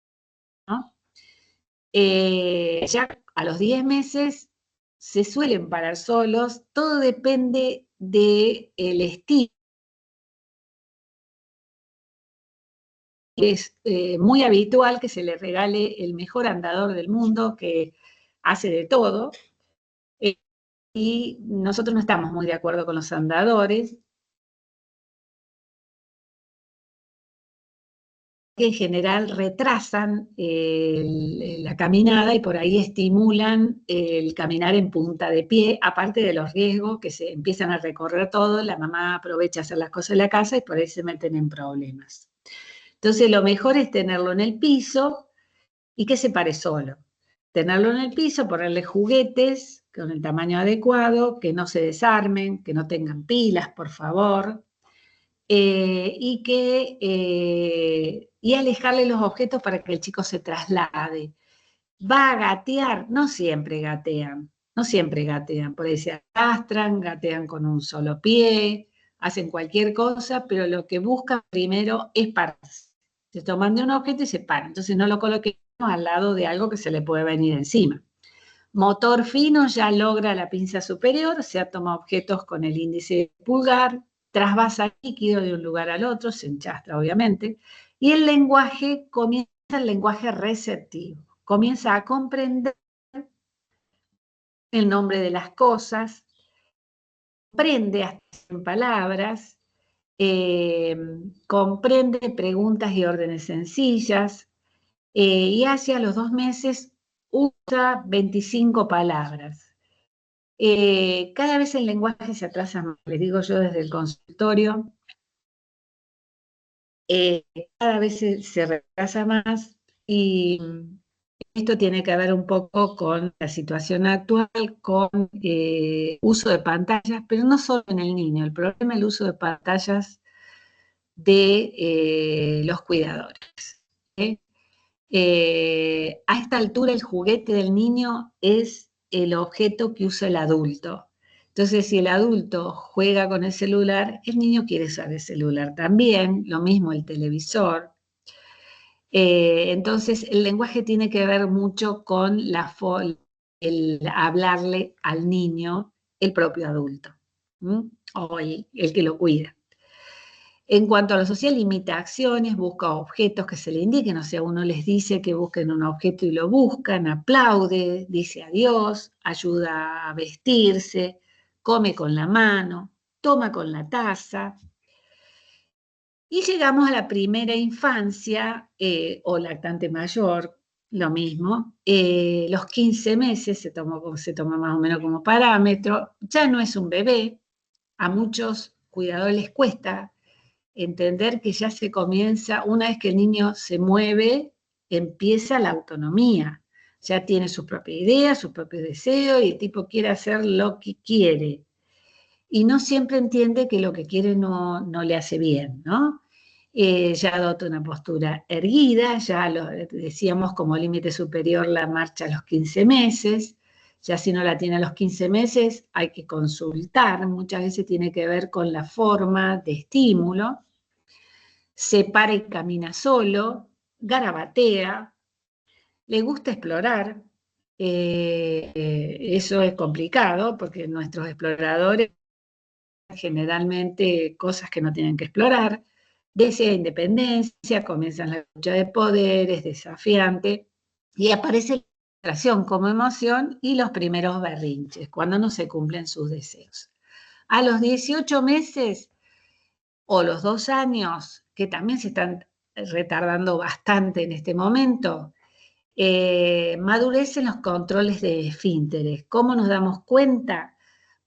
¿no? Ya a los 10 meses se suelen parar solos, todo depende del estilo. Es muy habitual que se le regale el mejor andador del mundo, que hace de todo, y nosotros no estamos muy de acuerdo con los andadores, que en general retrasan la caminada y por ahí estimulan el caminar en punta de pie, aparte de los riesgos que se empiezan a recorrer todo, la mamá aprovecha a hacer las cosas en la casa y por ahí se meten en problemas. Entonces lo mejor es tenerlo en el piso y que se pare solo. Tenerlo en el piso, ponerle juguetes con el tamaño adecuado, que no se desarmen, que no tengan pilas, por favor. Y alejarle los objetos para que el chico se traslade. Va a gatear, no siempre gatean, por ahí se arrastran, gatean con un solo pie, hacen cualquier cosa, pero lo que buscan primero es pararse. Se toman de un objeto y se paran, entonces no lo coloquemos al lado de algo que se le puede venir encima. Motor fino ya logra la pinza superior, o sea, toma objetos con el índice pulgar, trasvasa líquido de un lugar al otro, se enchastra obviamente, y el lenguaje comienza el lenguaje receptivo, comienza a comprender el nombre de las cosas, comprende hasta en palabras, comprende preguntas y órdenes sencillas, y hacia los 2 meses usa 25 palabras. Cada vez el lenguaje se atrasa más, les digo yo desde el consultorio, cada vez se retrasa más y esto tiene que ver un poco con la situación actual, con uso de pantallas, pero no solo en el niño, el problema es el uso de pantallas de los cuidadores. A esta altura el juguete del niño es el objeto que usa el adulto. Entonces, si el adulto juega con el celular, el niño quiere usar el celular también, lo mismo el televisor. Entonces, el lenguaje tiene que ver mucho con el hablarle al niño, el propio adulto, o el que lo cuida. En cuanto a lo social, imita acciones, busca objetos que se le indiquen, o sea, uno les dice que busquen un objeto y lo buscan, aplaude, dice adiós, ayuda a vestirse, come con la mano, toma con la taza. Y llegamos a la primera infancia, o lactante mayor, lo mismo, los 15 meses se toma más o menos como parámetro, ya no es un bebé, a muchos cuidadores les cuesta entender que ya se comienza, una vez que el niño se mueve, empieza la autonomía, ya tiene su propia idea, su propio deseo y el tipo quiere hacer lo que quiere. Y no siempre entiende que lo que quiere no le hace bien, ¿no? Ya adopta una postura erguida, ya lo decíamos como límite superior la marcha a los 15 meses, ya si no la tiene a los 15 meses hay que consultar, muchas veces tiene que ver con la forma de estímulo, se para y camina solo, garabatea, le gusta explorar, eso es complicado porque nuestros exploradores generalmente cosas que no tienen que explorar, desea independencia, comienza la lucha de poder, es desafiante, y aparece la frustración como emoción y los primeros berrinches, cuando no se cumplen sus deseos. A los 18 meses o los 2 años, que también se están retardando bastante en este momento, madurecen los controles de esfínteres. ¿Cómo nos damos cuenta?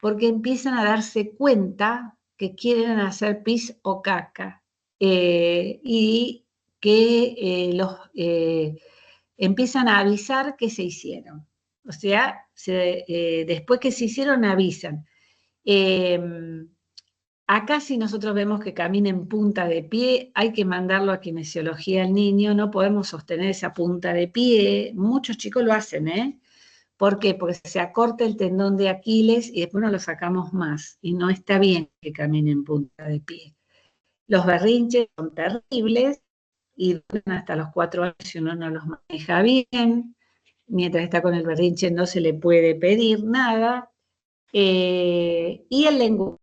Porque empiezan a darse cuenta que quieren hacer pis o caca y que empiezan a avisar que se hicieron. O sea, después que se hicieron avisan. Acá si nosotros vemos que camina en punta de pie, hay que mandarlo a kinesiología al niño, no podemos sostener esa punta de pie, muchos chicos lo hacen, ¿Por qué? Porque se acorta el tendón de Aquiles y después no lo sacamos más. Y no está bien que camine en punta de pie. Los berrinches son terribles y duran hasta los 4 años si uno no los maneja bien. Mientras está con el berrinche no se le puede pedir nada. Y el lenguaje,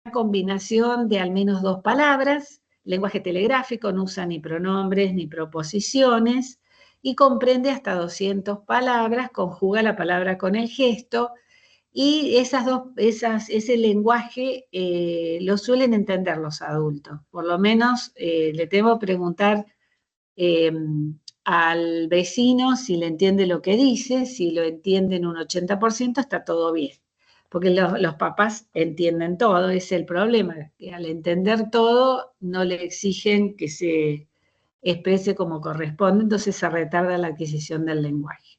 una combinación de al menos 2 palabras, lenguaje telegráfico, no usa ni pronombres ni proposiciones, y comprende hasta 200 palabras, conjuga la palabra con el gesto, y ese lenguaje lo suelen entender los adultos. Por lo menos le tengo que preguntar al vecino si le entiende lo que dice, si lo entiende en un 80%, está todo bien. Porque los papás entienden todo, es el problema, que al entender todo no le exigen que se exprese como corresponde, entonces se retarda la adquisición del lenguaje.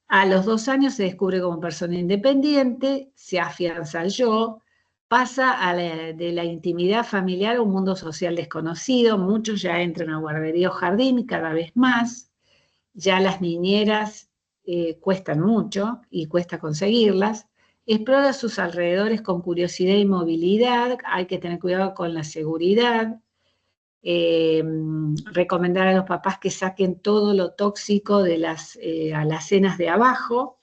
A los 2 años se descubre como persona independiente, se afianza el yo, pasa de la intimidad familiar a un mundo social desconocido, muchos ya entran a guardería o jardín y cada vez más, ya las niñeras cuestan mucho y cuesta conseguirlas, explora sus alrededores con curiosidad y movilidad, hay que tener cuidado con la seguridad, recomendar a los papás que saquen todo lo tóxico de las alacenas de abajo,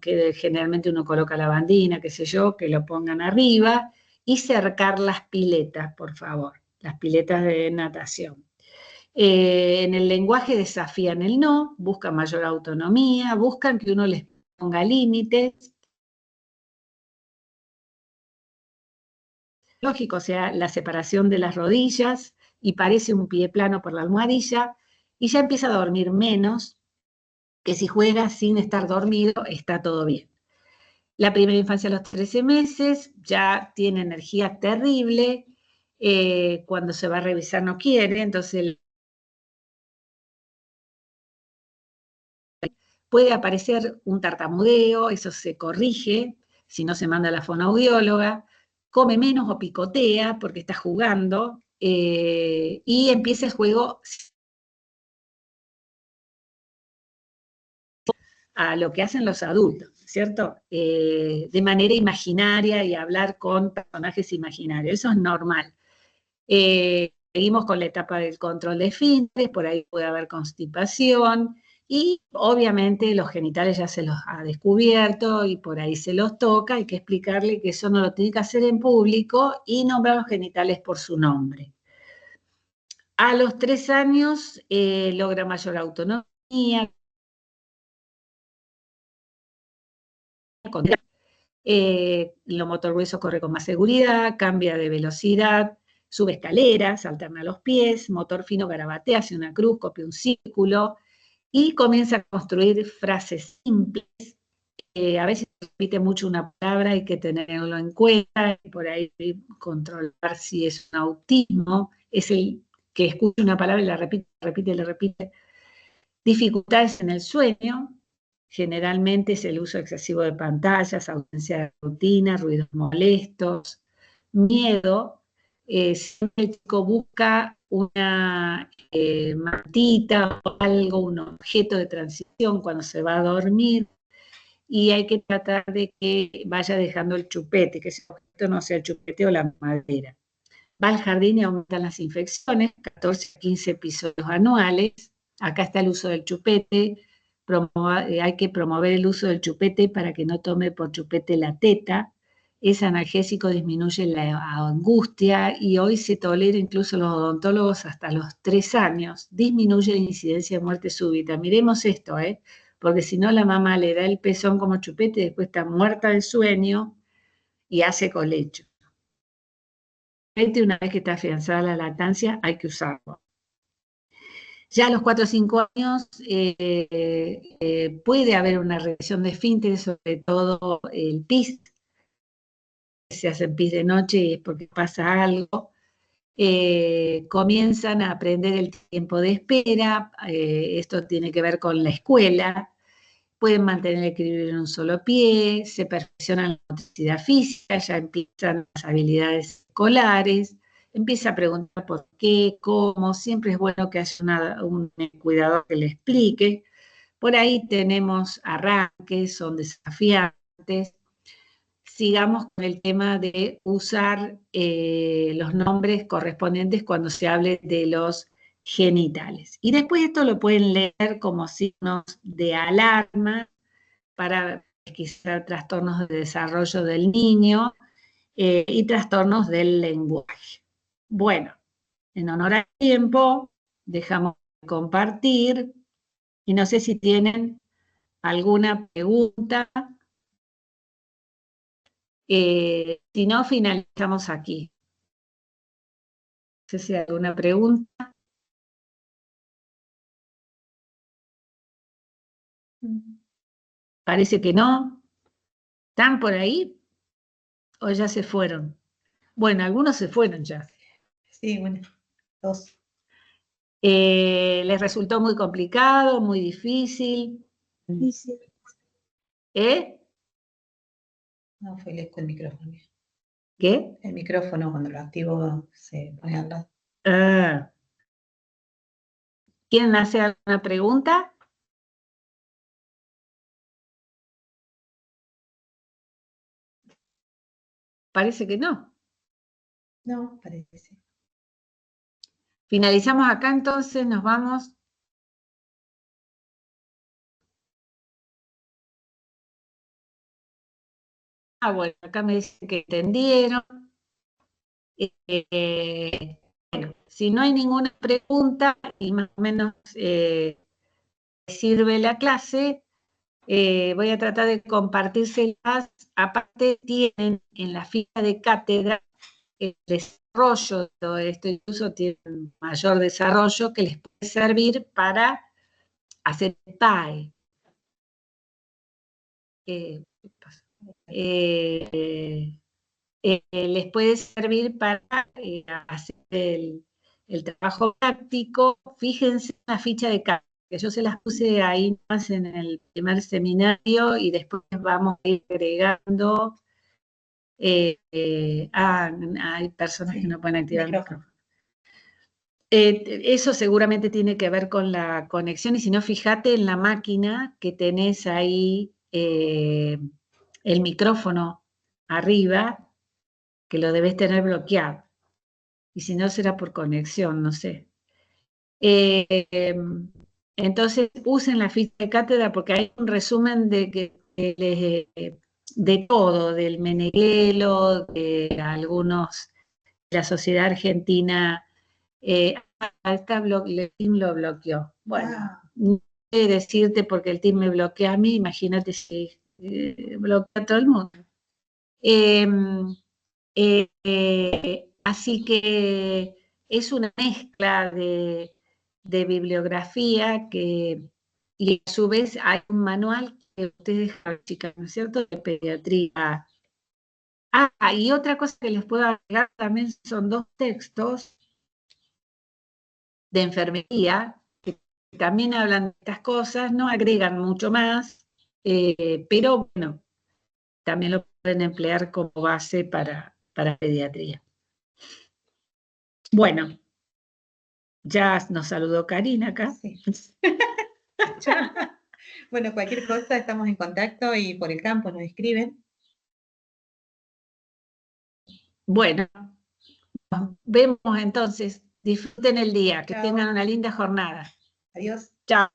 que generalmente uno coloca lavandina, qué sé yo, que lo pongan arriba, y cercar las piletas, por favor, las piletas de natación. En el lenguaje desafían el no, buscan mayor autonomía, buscan que uno les ponga límites. Lógico, o sea, la separación de las rodillas y parece un pie plano por la almohadilla, y ya empieza a dormir menos, que si juega sin estar dormido está todo bien. La primera infancia a los 13 meses, ya tiene energía terrible, cuando se va a revisar no quiere, entonces puede aparecer un tartamudeo, eso se corrige, si no se manda a la fonoaudióloga, come menos o picotea porque está jugando, y empieza el juego a lo que hacen los adultos, ¿cierto? De manera imaginaria y hablar con personajes imaginarios, eso es normal. Seguimos con la etapa del control de esfínteres, por ahí puede haber constipación, y obviamente los genitales ya se los ha descubierto y por ahí se los toca, hay que explicarle que eso no lo tiene que hacer en público y nombrar los genitales por su nombre. A los 3 años logra mayor autonomía, lo motor grueso corre con más seguridad, cambia de velocidad, sube escaleras, alterna los pies, motor fino garabatea, hace una cruz, copia un círculo, y comienza a construir frases simples. A veces se repite mucho una palabra, hay que tenerlo en cuenta, y por ahí controlar si es un autismo, es el que escucha una palabra y la repite. Dificultades en el sueño, generalmente es el uso excesivo de pantallas, ausencia de rutina, ruidos molestos, miedo, siempre el chico busca una mantita o algo, un objeto de transición cuando se va a dormir, y hay que tratar de que vaya dejando el chupete, que ese objeto no sea el chupete o la madera. Va al jardín y aumentan las infecciones, 14 a 15 episodios anuales. Acá está el uso del chupete, hay que promover el uso del chupete para que no tome por chupete la teta. Ese analgésico disminuye la angustia y hoy se tolera incluso los odontólogos hasta los 3 años. Disminuye la incidencia de muerte súbita. Miremos esto, porque si no la mamá le da el pezón como chupete y después está muerta del sueño y hace colecho. Una vez que está afianzada la lactancia, hay que usarlo. Ya a los 4 o 5 años puede haber una reacción de esfínteres, sobre todo el pis. Se hacen pis de noche y es porque pasa algo. Comienzan a aprender el tiempo de espera, esto tiene que ver con la escuela. Pueden mantener el equilibrio en un solo pie, se perfeccionan la motricidad física, ya empiezan las habilidades escolares, empieza a preguntar por qué, cómo, siempre es bueno que haya un cuidador que le explique, Por ahí tenemos arranques, son desafiantes. Sigamos con el tema de usar los nombres correspondientes cuando se hable de los genitales. Y después esto lo pueden leer como signos de alarma para pesquisar trastornos de desarrollo del niño y trastornos del lenguaje. Bueno, en honor al tiempo, dejamos de compartir y no sé si tienen alguna pregunta. Si no, finalizamos aquí. No sé si hay alguna pregunta. Parece que no. ¿Están por ahí? ¿O ya se fueron? Bueno, algunos se fueron ya. Sí, bueno, 2. ¿Les resultó muy complicado, muy difícil? Sí. ¿Eh? No, fue el eco del micrófono. ¿Qué? El micrófono cuando lo activo se pone al lado. Ah. ¿Quieren hacer alguna pregunta? Parece que no. No, parece. Finalizamos acá entonces, nos vamos. Bueno, acá me dicen que entendieron. Bueno, si no hay ninguna pregunta y más o menos sirve la clase, voy a tratar de compartírselas. Aparte tienen en la ficha de cátedra el desarrollo de todo esto, incluso tienen mayor desarrollo que les puede servir para hacer el PAE. Les puede servir para hacer el trabajo práctico. Fíjense en la ficha de cátedra, que yo se las puse ahí más en el primer seminario y después vamos a ir agregando. Hay personas que no pueden activar el micrófono. Eso seguramente tiene que ver con la conexión, y si no, fíjate en la máquina que tenés ahí el micrófono arriba, que lo debes tener bloqueado. Y si no, será por conexión, no sé. Entonces, usen la ficha de cátedra porque hay un resumen de todo, del Meneghello, de algunos, de la Sociedad Argentina. El team lo bloqueó. Bueno, no sé decirte porque el team me bloquea a mí, imagínate si bloquea a todo el mundo. Así que es una mezcla de bibliografía y a su vez hay un manual que ustedes dejan, chicas, ¿no es cierto?, de pediatría. Y otra cosa que les puedo agregar también son 2 textos de enfermería que también hablan de estas cosas, no agregan mucho más, pero bueno, también lo pueden emplear como base para pediatría. Bueno, ya nos saludó Karina acá. Sí. Bueno, cualquier cosa estamos en contacto y por el campo nos escriben. Bueno, nos vemos entonces. Disfruten el día, que Chao. tengan una linda jornada. Adiós. Chao.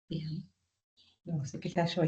Bien. No sé qué está yo.